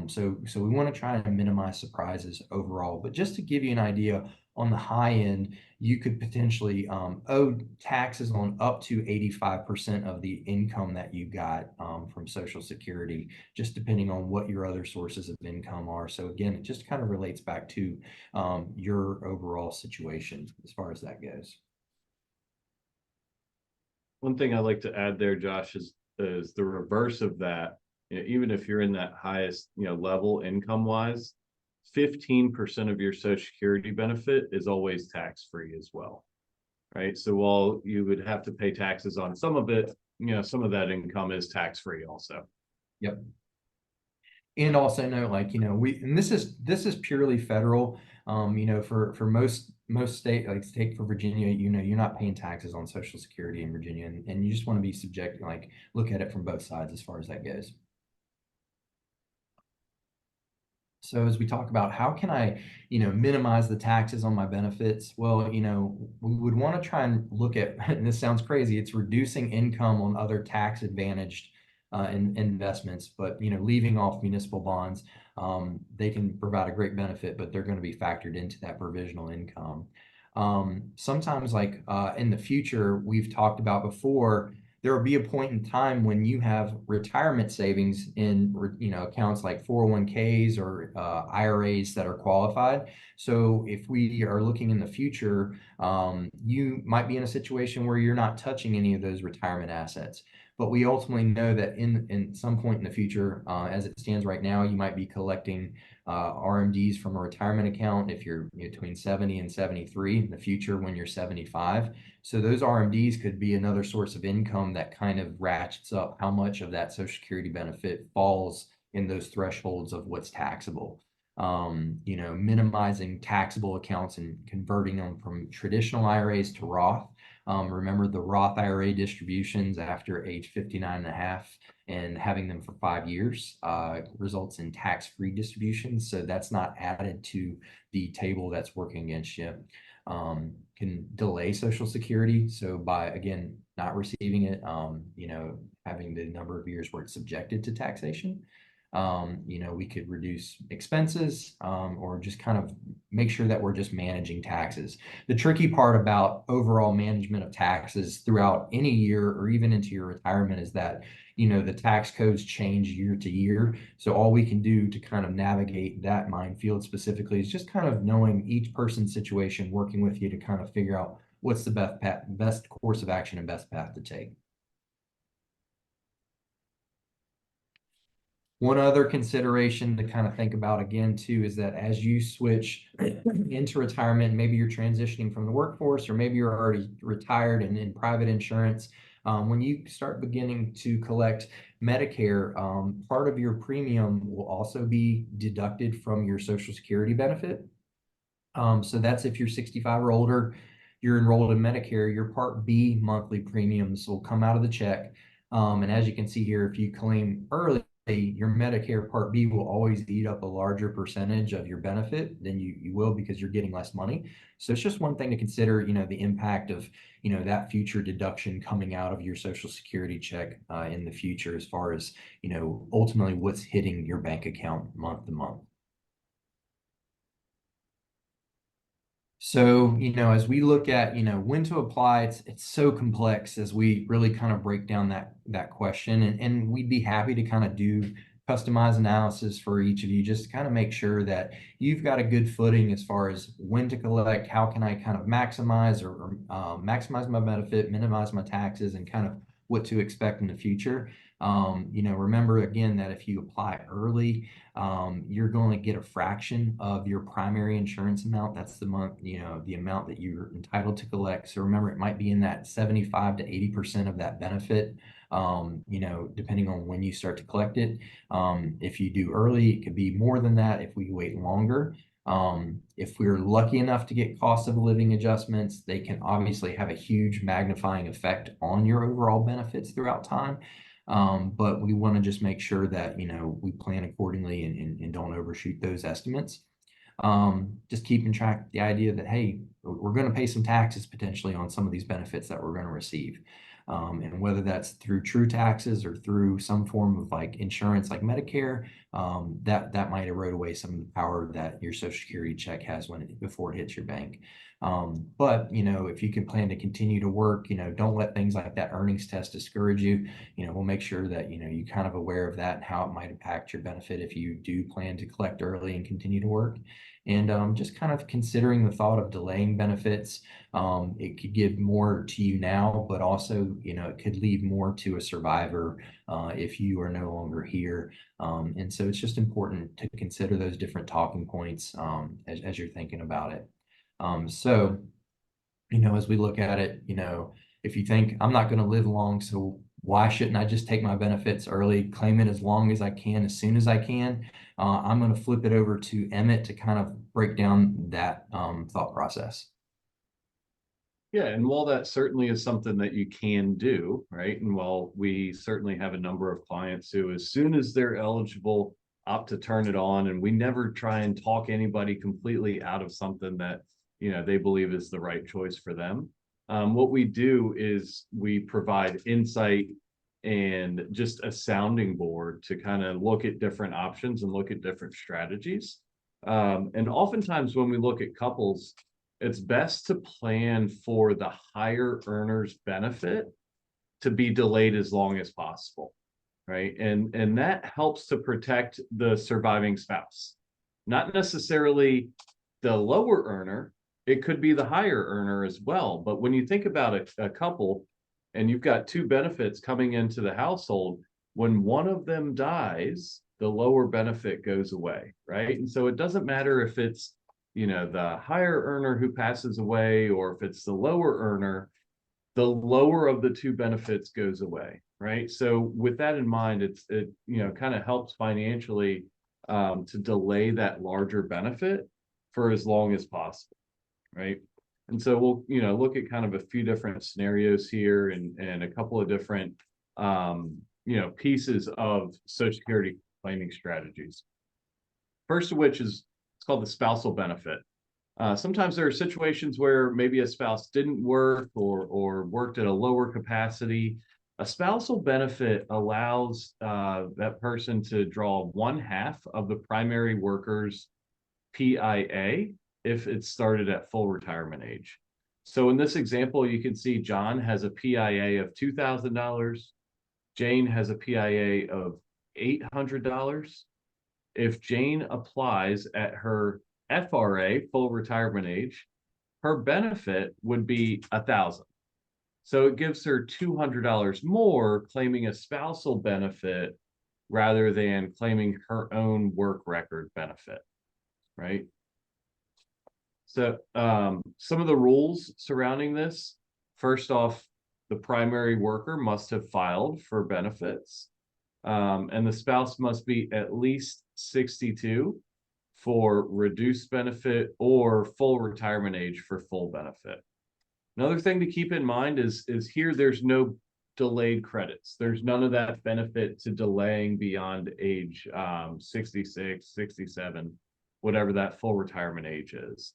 C: So we want to try and minimize surprises overall. But just to give you an idea, on the high end, you could potentially owe taxes on up to 85% of the income that you got from Social Security, just depending on what your other sources of income are. So again, it just kind of relates back to your overall situation as far as that goes.
B: One thing I like to add there, Josh, is the reverse of that. Even if you're in that highest, level income wise, 15% of your Social Security benefit is always tax-free as well, right? So while you would have to pay taxes on some of it, some of that income is tax-free also.
C: Yep. And also note, and this is purely federal. For most state, like take for Virginia, you're not paying taxes on Social Security in Virginia, and you just want to be subject, look at it from both sides as far as that goes. So as we talk about how can I, minimize the taxes on my benefits? Well, we would want to try and look at, and this sounds crazy, it's reducing income on other tax advantaged investments, but, leaving off municipal bonds. They can provide a great benefit, but they're going to be factored into that provisional income. Sometimes in the future, we've talked about before, there will be a point in time when you have retirement savings in, accounts like 401ks or IRAs that are qualified. So if we are looking in the future, you might be in a situation where you're not touching any of those retirement assets. But we ultimately know that in some point in the future, as it stands right now, you might be collecting RMDs from a retirement account if you're between 70 and 73 in the future when you're 75. So those RMDs could be another source of income that kind of ratchets up how much of that Social Security benefit falls in those thresholds of what's taxable. Minimizing taxable accounts and converting them from traditional IRAs to Roth. Remember, the Roth IRA distributions after age 59 and a half and having them for 5 years results in tax-free distributions. So that's not added to the table that's working against you. Can delay Social Security. So by, again, not receiving it, having the number of years where it's subjected to taxation. You know, we could reduce expenses, or just kind of make sure that we're just managing taxes. The tricky part about overall management of taxes throughout any year or even into your retirement is that, you know, the tax codes change year to year. So all we can do to kind of navigate that minefield specifically is just kind of knowing each person's situation, working with you to kind of figure out what's the best course of action and best path to take. One other consideration to kind of think about again too is that as you switch into retirement, maybe you're transitioning from the workforce, or maybe you're already retired and in private insurance, when you start beginning to collect Medicare, part of your premium will also be deducted from your Social Security benefit. So that's if you're 65 or older, you're enrolled in Medicare, your Part B monthly premiums will come out of the check. And as you can see here, if you claim early, your Medicare Part B will always eat up a larger percentage of your benefit than you will, because you're getting less money. So it's just one thing to consider, you know, the impact of, you know, that future deduction coming out of your Social Security check in the future, as far as, you know, ultimately what's hitting your bank account month to month. So, you know, as we look at, you know, when to apply, it's so complex as we really kind of break down that question, and we'd be happy to kind of do customized analysis for each of you, just to kind of make sure that you've got a good footing as far as when to collect, how can I kind of maximize or maximize my benefit, minimize my taxes, and kind of what to expect in the future. You know, remember again that if you apply early, you're going to get a fraction of your primary insurance amount. That's the month, you know, the amount that you're entitled to collect. So remember, it might be in that 75 to 80% of that benefit, you know, depending on when you start to collect it. If you do early, it could be more than that if we wait longer. If we're lucky enough to get cost of living adjustments, they can obviously have a huge magnifying effect on your overall benefits throughout time. But we want to just make sure that, you know, we plan accordingly and don't overshoot those estimates. Just keeping track of the idea that, hey, we're going to pay some taxes potentially on some of these benefits that we're going to receive. And whether that's through true taxes or through some form of like insurance like Medicare, that might erode away some of the power that your Social Security check has before it hits your bank. But, you know, if you can plan to continue to work, you know, don't let things like that earnings test discourage you. You know, we'll make sure that, you know, you're kind of aware of that and how it might impact your benefit if you do plan to collect early and continue to work. And just kind of considering the thought of delaying benefits, it could give more to you now, but also, you know, it could leave more to a survivor if you are no longer here. And so it's just important to consider those different talking points as you're thinking about it. So, you know, as we look at it, you know, if you think I'm not going to live long, so why shouldn't I just take my benefits early, claim it as long as I can, as soon as I can? I'm going to flip it over to Emmett to kind of break down that thought process.
B: Yeah, and while that certainly is something that you can do, right? And while we certainly have a number of clients who, as soon as they're eligible, opt to turn it on, and we never try and talk anybody completely out of something that, you know, they believe is the right choice for them. What we do is we provide insight and just a sounding board to kind of look at different options and look at different strategies. And oftentimes when we look at couples, it's best to plan for the higher earner's benefit to be delayed as long as possible, right? And that helps to protect the surviving spouse, not necessarily the lower earner. It could be the higher earner as well. But when you think about a couple and you've got two benefits coming into the household, when one of them dies, the lower benefit goes away, right? And so it doesn't matter if it's, you know, the higher earner who passes away, or if it's the lower earner, the lower of the two benefits goes away, right? So with that in mind, it you know, kind of helps financially to delay that larger benefit for as long as possible, right? And so we'll, you know, look at kind of a few different scenarios here and a couple of different, you know, pieces of Social Security claiming strategies. First of which is, it's called the spousal benefit. Sometimes there are situations where maybe a spouse didn't work or worked at a lower capacity. A spousal benefit allows that person to draw 1/2 of the primary worker's PIA if it started at full retirement age. So in this example, you can see John has a PIA of $2,000. Jane has a PIA of $800. If Jane applies at her FRA, full retirement age, her benefit would be $1,000. So it gives her $200 more claiming a spousal benefit rather than claiming her own work record benefit, right? So some of the rules surrounding this, first off, the primary worker must have filed for benefits, and the spouse must be at least 62 for reduced benefit or full retirement age for full benefit. Another thing to keep in mind is here there's no delayed credits. There's none of that benefit to delaying beyond age 66, 67, whatever that full retirement age is.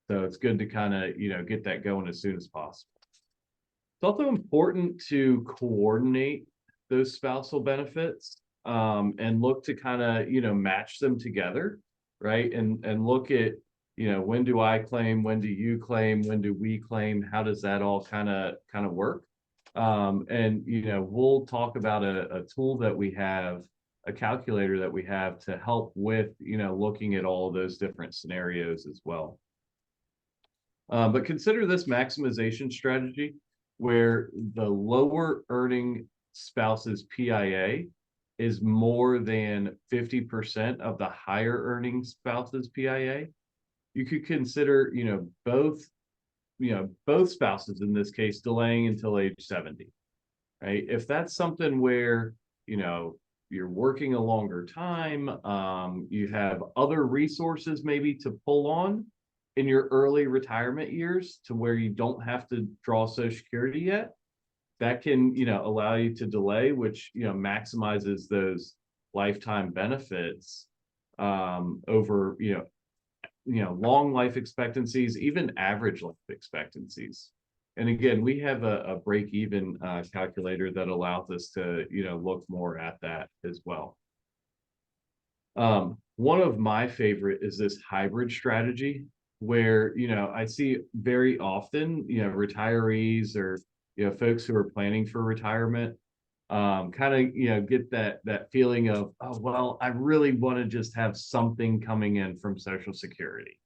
B: So it's good to kind of, get that going as soon as possible. It's also important to coordinate those spousal benefits and look to kind of, match them together, right? And look at, when do I claim, when do you claim, when do we claim, how does that all kind of work? And we'll talk about a tool that we have, a calculator that we have to help with, looking at all of those different scenarios as well. But consider this maximization strategy where the lower earning spouse's PIA is more than 50% of the higher earning spouse's PIA. You could consider, both spouses in this case delaying until age 70, right? If that's something where, you're working a longer time, you have other resources maybe to pull on in your early retirement years to where you don't have to draw Social Security yet, that can, allow you to delay, which, maximizes those lifetime benefits over, long life expectancies, even average life expectancies. And again, we have a break-even calculator that allows us to, look more at that as well. One of my favorite is this hybrid strategy where, I see very often, retirees or, folks who are planning for retirement, kind of, get that feeling of, oh, well, I really want to just have something coming in from Social Security.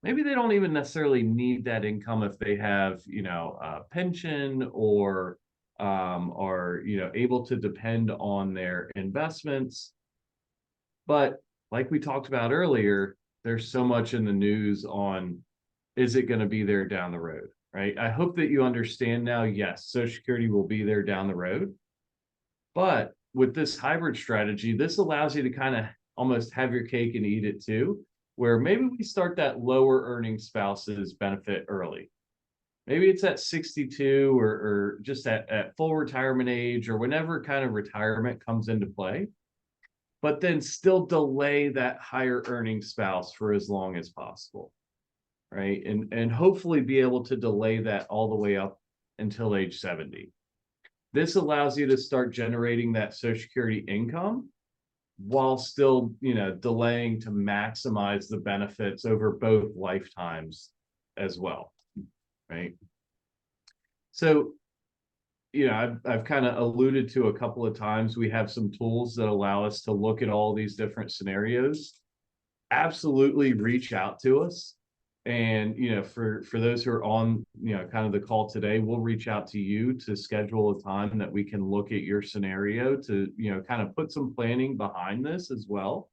B: Maybe they don't even necessarily need that income if they have, a pension or are, able to depend on their investments. But like we talked about earlier, there's so much in the news on, is it going to be there down the road, right? I hope that you understand now, yes, Social Security will be there down the road. But with this hybrid strategy, this allows you to kind of almost have your cake and eat it too, where maybe we start that lower earning spouse's benefit early. Maybe it's at 62 or just at full retirement age or whenever kind of retirement comes into play, but then still delay that higher earning spouse for as long as possible, right? And hopefully be able to delay that all the way up until age 70. This allows you to start generating that Social Security income while still, delaying to maximize the benefits over both lifetimes as well, right? So, I've kind of alluded to a couple of times, we have some tools that allow us to look at all these different scenarios. Absolutely reach out to us. And, for those who are on, kind of the call today, we'll reach out to you to schedule a time that we can look at your scenario to, kind of put some planning behind this as well.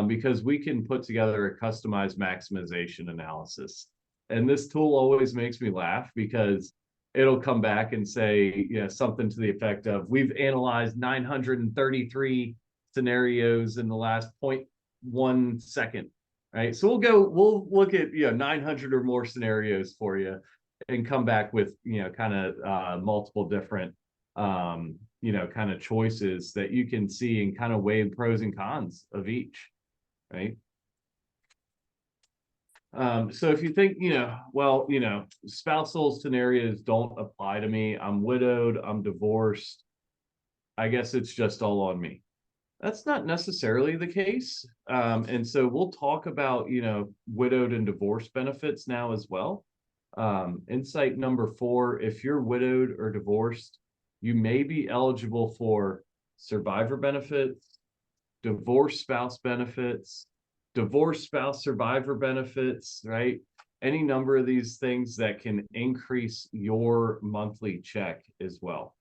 B: Because we can put together a customized maximization analysis. And this tool always makes me laugh because it'll come back and say, something to the effect of, we've analyzed 933 scenarios in the last 0.1 second. Right. So we'll look at, 900 or more scenarios for you and come back with, kind of multiple different, kind of choices that you can see and kind of weigh pros and cons of each. Right. So if you think, well, spousal scenarios don't apply to me. I'm widowed, I'm divorced. I guess it's just all on me. That's not necessarily the case. And so we'll talk about, widowed and divorced benefits now as well. Insight number 4, if you're widowed or divorced, you may be eligible for survivor benefits, divorced spouse benefits, divorced spouse survivor benefits, right? Any number of these things that can increase your monthly check as well.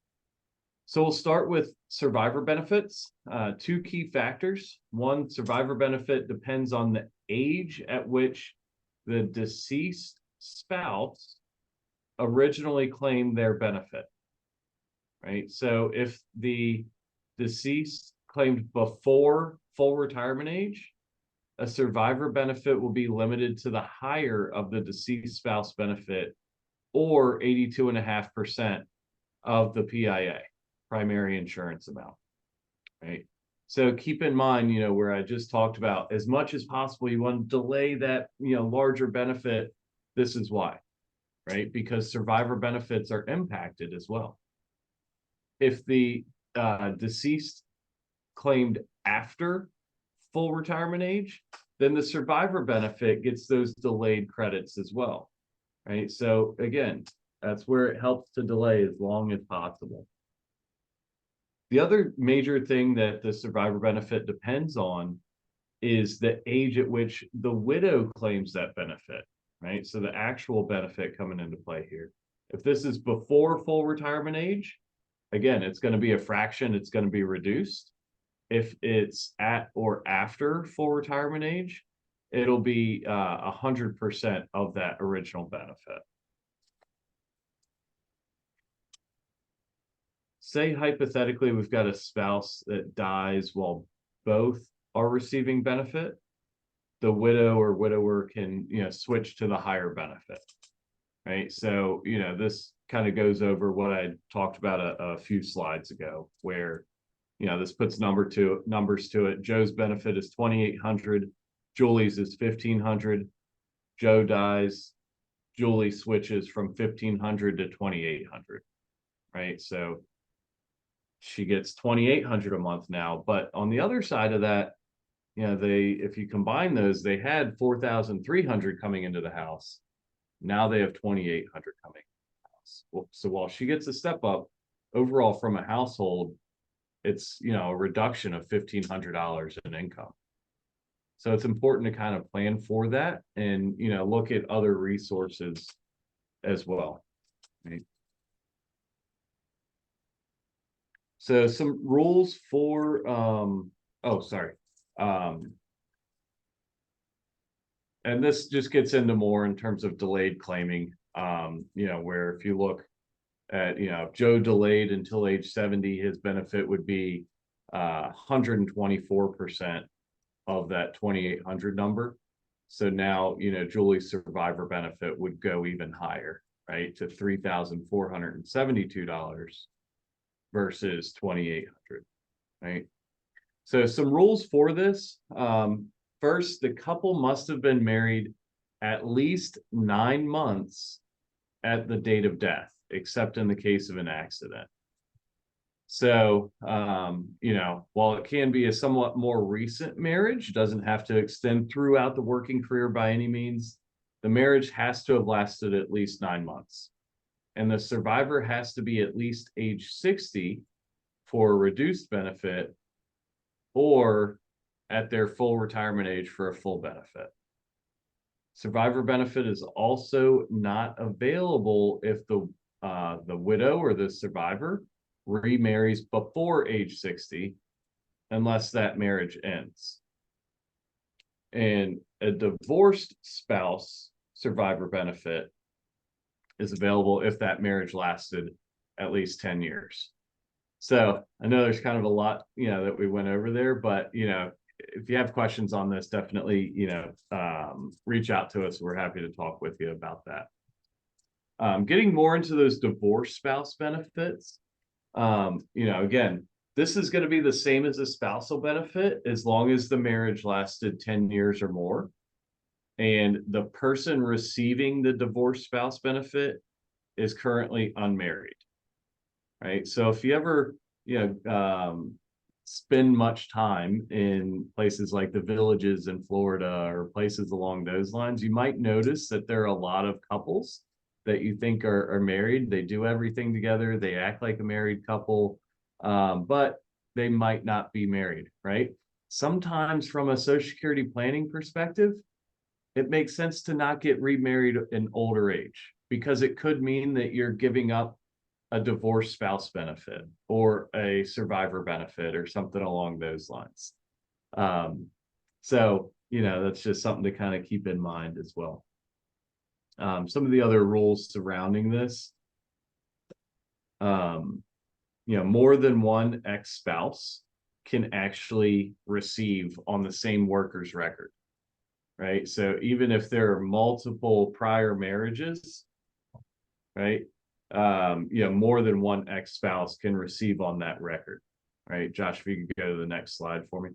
B: So we'll start with survivor benefits. 2 key factors. One, survivor benefit depends on the age at which the deceased spouse originally claimed their benefit, right? So if the deceased claimed before full retirement age, a survivor benefit will be limited to the higher of the deceased spouse benefit, or 82.5% of the PIA, primary insurance amount, right? So keep in mind, where I just talked about, as much as possible, you want to delay that, larger benefit. This is why, right? Because survivor benefits are impacted as well. If the deceased claimed after full retirement age, then the survivor benefit gets those delayed credits as well, right? So again, that's where it helps to delay as long as possible. The other major thing that the survivor benefit depends on is the age at which the widow claims that benefit, right? So the actual benefit coming into play here. If this is before full retirement age, again, it's going to be a fraction, it's going to be reduced. If it's at or after full retirement age, it'll be 100% of that original benefit. Say hypothetically, we've got a spouse that dies while both are receiving benefit. The widow or widower can, switch to the higher benefit, right? So, this kind of goes over what I talked about a few slides ago, where this puts numbers to it. Joe's benefit is $2,800. Julie's is $1,500. Joe dies. Julie switches from $1,500 to $2,800, right? So she gets $2,800 a month now. But on the other side of that, if you combine those, they had $4,300 coming into the house. Now they have $2,800 coming into the house. Well, so while she gets a step up, overall from a household, it's, a reduction of $1,500 in income. So it's important to kind of plan for that and, look at other resources as well. Right? So some rules for, and this just gets into more in terms of delayed claiming, where if you look at, if Joe delayed until age 70, his benefit would be 124% of that 2,800 number. So now, Julie's survivor benefit would go even higher, right, to $3,472 versus 2,800, right? So some rules for this. First, the couple must have been married at least 9 months at the date of death, except in the case of an accident. So, while it can be a somewhat more recent marriage, doesn't have to extend throughout the working career by any means, the marriage has to have lasted at least 9 months. And the survivor has to be at least age 60 for a reduced benefit, or at their full retirement age for a full benefit. Survivor benefit is also not available if the widow or the survivor remarries before age 60, unless that marriage ends. And a divorced spouse survivor benefit is available if that marriage lasted at least 10 years. So I know there's kind of a lot, that we went over there, but, if you have questions on this, definitely, reach out to us. We're happy to talk with you about that. Getting more into those divorced spouse benefits, again, this is going to be the same as a spousal benefit as long as the marriage lasted 10 years or more. and the person receiving the divorced spouse benefit is currently unmarried, right? So if you ever, spend much time in places like the Villages in Florida or places along those lines, you might notice that there are a lot of couples that you think are married. They do everything together. They act like a married couple, but they might not be married, right? Sometimes from a Social Security planning perspective, it makes sense to not get remarried in older age, because it could mean that you're giving up a divorced spouse benefit or a survivor benefit or something along those lines. So, that's just something to kind of keep in mind as well. Some of the other rules surrounding this, more than one ex-spouse can actually receive on the same worker's record, right? So even if there are multiple prior marriages, right, more than one ex-spouse can receive on that record, right? Josh, if you could go to the next slide for me.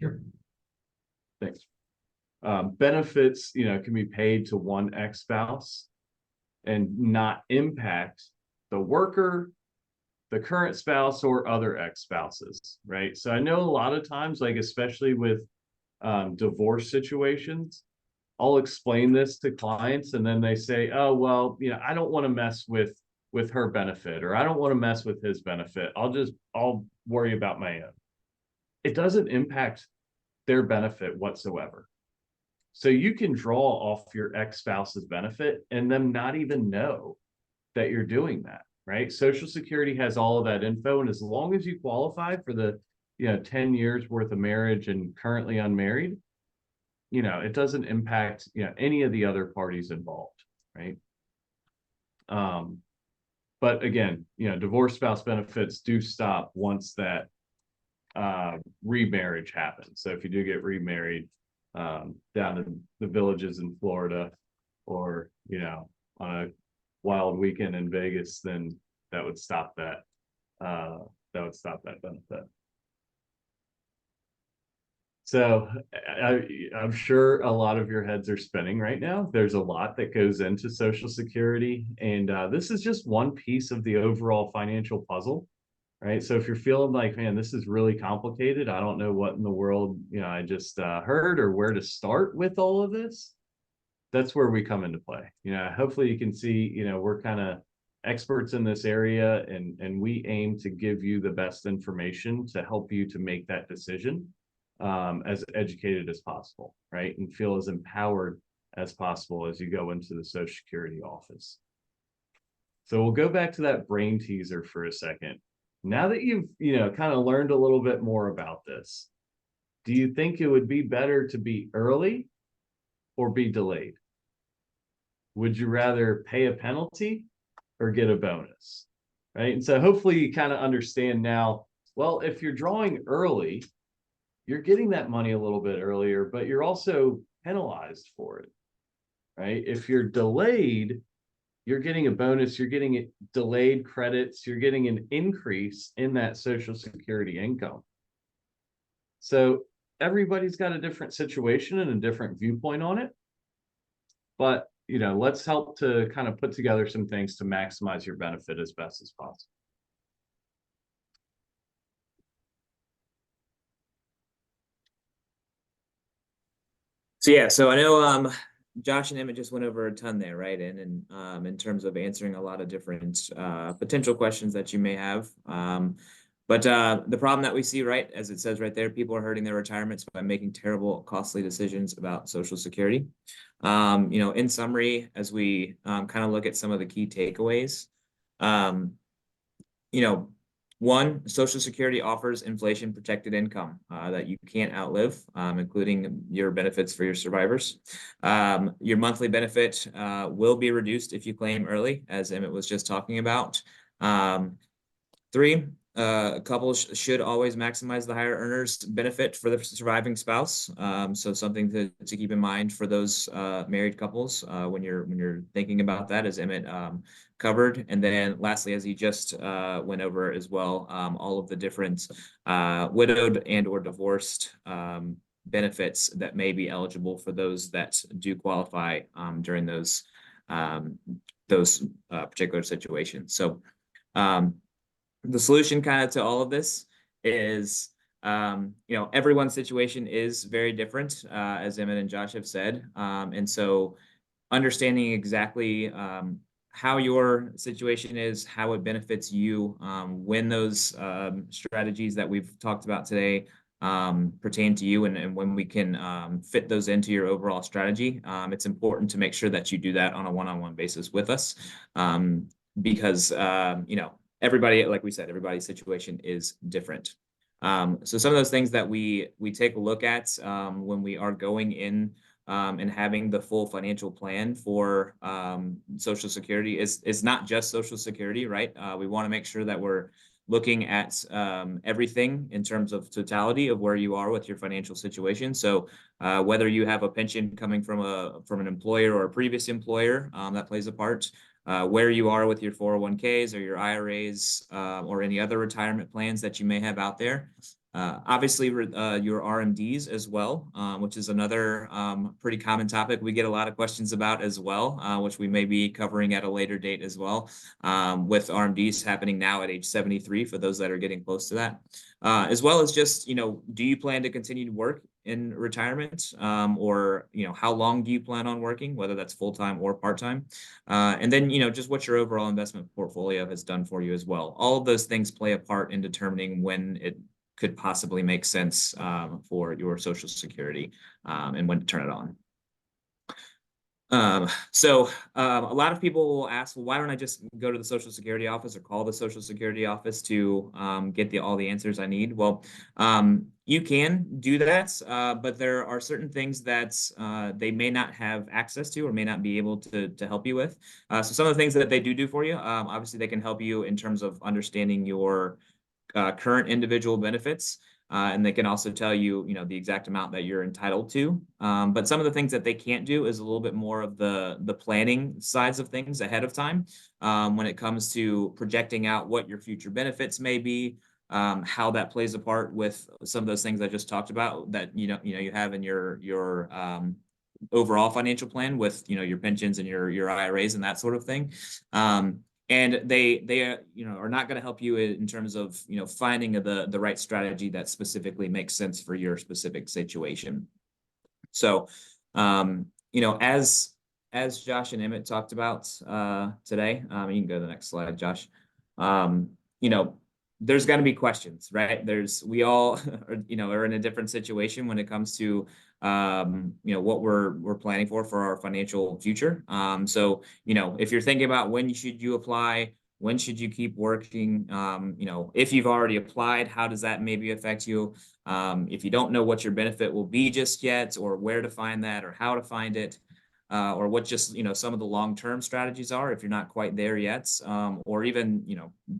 C: Sure.
B: Thanks. Benefits, can be paid to one ex-spouse and not impact the worker, the current spouse, or other ex-spouses, right? So I know a lot of times, like especially with divorce situations, I'll explain this to clients and then they say, oh, well, I don't want to mess with her benefit, or I don't want to mess with his benefit. I'll worry about my own. It doesn't impact their benefit whatsoever. So you can draw off your ex-spouse's benefit and them not even know that you're doing that, right? Social Security has all of that info. And as long as you qualify for the, 10 years worth of marriage and currently unmarried, it doesn't impact, any of the other parties involved, right? But again, divorce spouse benefits do stop once that remarriage happens. So if you do get remarried down in the Villages in Florida, or on a wild weekend in Vegas, then that would stop that. That would stop that benefit. So I'm sure a lot of your heads are spinning right now. There's a lot that goes into Social Security, and this is just one piece of the overall financial puzzle, right? So if you're feeling like, man, this is really complicated, I don't know what in the world, I just heard, or where to start with all of this, that's where we come into play. Hopefully you can see, we're kind of experts in this area, and we aim to give you the best information to help you to make that decision as educated as possible, right? And feel as empowered as possible as you go into the Social Security office. So we'll go back to that brain teaser for a second. Now that you've, kind of learned a little bit more about this, do you think it would be better to be early or be delayed? Would you rather pay a penalty or get a bonus, right? And so hopefully you kind of understand now, well, if you're drawing early, you're getting that money a little bit earlier, but you're also penalized for it, right? If you're delayed, you're getting a bonus, you're getting delayed credits, you're getting an increase in that Social Security income. So everybody's got a different situation and a different viewpoint on it. But, let's help to kind of put together some things to maximize your benefit as best as possible.
A: So yeah, so I know Josh and Emmett just went over a ton there, right? And in terms of answering a lot of different potential questions that you may have. But the problem that we see, right, as it says right there, people are hurting their retirements by making terrible, costly decisions about Social Security. In summary, as we kind of look at some of the key takeaways, one, Social Security offers inflation protected income that you can't outlive, including your benefits for your survivors. Your monthly benefit will be reduced if you claim early, as Emmett was just talking about. Three, couples should always maximize the higher earners benefit for the surviving spouse. So something to keep in mind for those married couples when you're thinking about that, as Emmett covered. And then lastly, as he just went over as well, all of the different widowed and or divorced benefits that may be eligible for those that do qualify during those particular situations. So the solution kind of to all of this is, everyone's situation is very different, as Emmett and Josh have said. And so understanding exactly how your situation is, how it benefits you, when those strategies that we've talked about today pertain to you, and when we can fit those into your overall strategy. It's important to make sure that you do that on a one-on-one basis with us, because everybody, like we said, everybody's situation is different. So some of those things that we take a look at when we are going in and having the full financial plan for Social Security is not just Social Security, right? We want to make sure that we're looking at everything in terms of totality of where you are with your financial situation. So whether you have a pension coming from an employer or a previous employer, that plays a part. Where you are with your 401ks or your IRAs or any other retirement plans that you may have out there. Obviously, your RMDs as well, which is another pretty common topic we get a lot of questions about as well, which we may be covering at a later date as well, with RMDs happening now at age 73 for those that are getting close to that, as well as just, do you plan to continue to work in retirement, or how long do you plan on working, whether that's full-time or part-time, and then just what your overall investment portfolio has done for you as well. All of those things play a part in determining when it could possibly make sense for your Social Security and when to turn it on. So a lot of people will ask, well, why don't I just go to the Social Security office or call the Social Security office to get all the answers I need? Well, you can do that, but there are certain things that they may not have access to or may not be able to help you with. So some of the things that they do for you, obviously they can help you in terms of understanding your current individual benefits. And they can also tell you, the exact amount that you're entitled to. But some of the things that they can't do is a little bit more of the planning sides of things ahead of time, when it comes to projecting out what your future benefits may be, how that plays a part with some of those things I just talked about that you have in your overall financial plan with your pensions and your IRAs and that sort of thing. And they are not going to help you in terms of finding the right strategy that specifically makes sense for your specific situation. So as Josh and Emmett talked about today, you can go to the next slide, Josh. There's going to be questions, right? We all are in a different situation when it comes to what we're planning for our financial future. So if you're thinking about when should you apply, when should you keep working, if you've already applied, how does that maybe affect you? If you don't know what your benefit will be just yet, or where to find that, or how to find it, or what just some of the long-term strategies are if you're not quite there yet, or even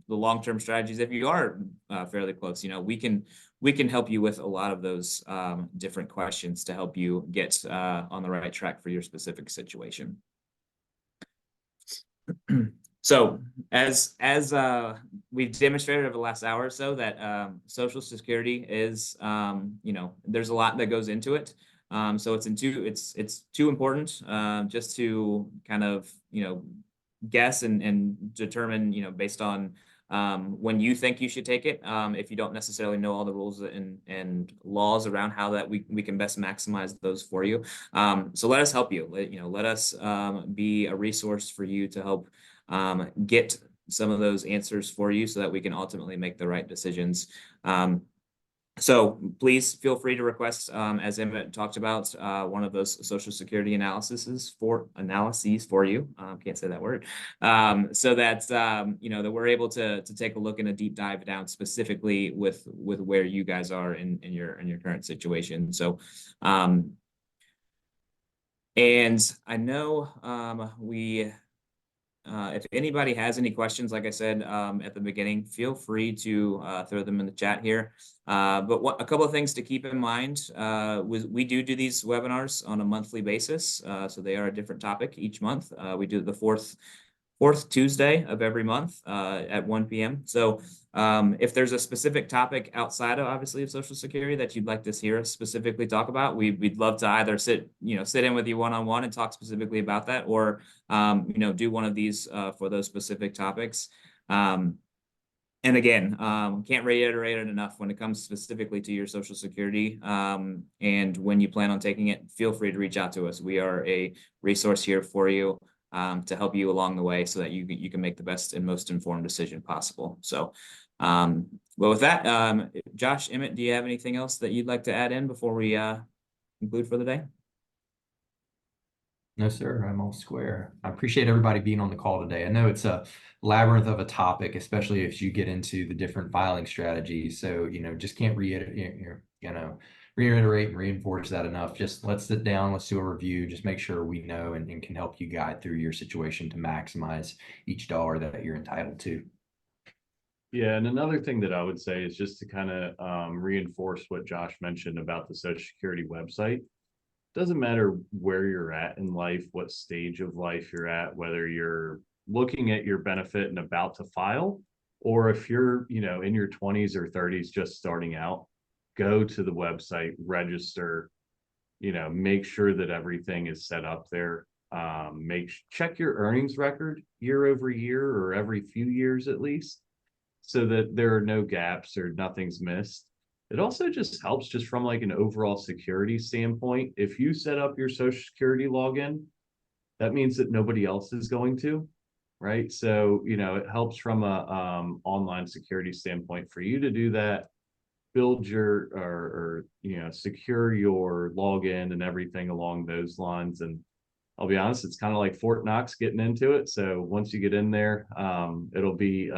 A: the long-term strategies if you are fairly close. We can help you with a lot of those different questions to help you get on the right track for your specific situation. So as we've demonstrated over the last hour or so, that Social Security is there's a lot that goes into it. So it's too important just to kind of guess and determine based on when you think you should take it, if you don't necessarily know all the rules and laws around how that we can best maximize those for you. So let us help you. Let us be a resource for you to help get some of those answers for you so that we can ultimately make the right decisions. So please feel free to request, as Emmett talked about, one of those Social Security analyses for you. Can't say that word. So that that we're able to take a look and a deep dive down specifically with where you guys are in your current situation. So and I know if anybody has any questions, like I said at the beginning, feel free to throw them in the chat here. But a couple of things to keep in mind, we do these webinars on a monthly basis. So they are a different topic each month. We do the fourth fourth Tuesday of every month at 1 p.m. So if there's a specific topic outside of obviously of Social Security that you'd like to hear us specifically talk about, we'd love to either sit in with you one-on-one and talk specifically about that, or do one of these for those specific topics. And again, can't reiterate it enough when it comes specifically to your Social Security. And when you plan on taking it, feel free to reach out to us. We are a resource here for you to help you along the way so that you can make the best and most informed decision possible. So, well, with that, Josh, Emmett, do you have anything else that you'd like to add in before we conclude for the day?
C: No, sir, I'm all square. I appreciate everybody being on the call today. I know it's a labyrinth of a topic, especially if you get into the different filing strategies. So, just can't reiterate and reinforce that enough. Just let's sit down, let's do a review, just make sure we know and can help you guide through your situation to maximize each dollar that you're entitled to.
B: Yeah, and another thing that I would say is just to kind of reinforce what Josh mentioned about the Social Security website. Doesn't matter where you're at in life, what stage of life you're at, whether you're looking at your benefit and about to file, or if you're, in your 20s or 30s just starting out, go to the website, register, make sure that everything is set up there. Check your earnings record year over year or every few years at least, so that there are no gaps or nothing's missed. It also just helps just from like an overall security standpoint. If you set up your Social Security login, that means that nobody else is going to, right? So, it helps from a online security standpoint for you to do that, build your or secure your login and everything along those lines. And I'll be honest, it's kind of like Fort Knox getting into it. So once you get in there, it'll be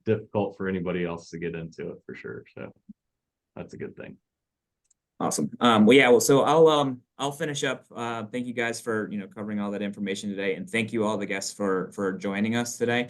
B: difficult for anybody else to get into it for sure. So that's a good thing.
A: Awesome. So I'll finish up. Thank you guys for covering all that information today, and thank you all the guests for joining us today.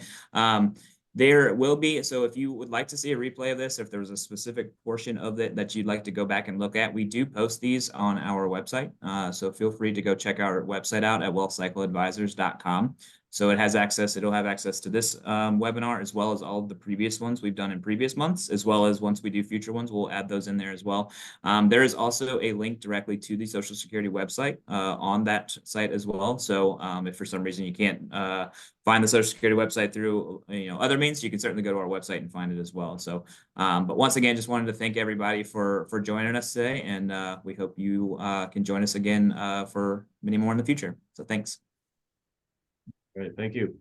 A: There will be, so if you would like to see a replay of this, if there's a specific portion of it that you'd like to go back and look at, we do post these on our website. So feel free to go check our website out at wealthcycleadvisors.com. So it'll have access to this webinar, as well as all of the previous ones we've done in previous months, as well as once we do future ones, we'll add those in there as well. There is also a link directly to the Social Security website on that site as well. So if for some reason you can't find the Social Security website through other means, you can certainly go to our website and find it as well. So, but once again, just wanted to thank everybody for joining us today, and we hope you can join us again for many more in the future. So thanks.
B: All right, thank you.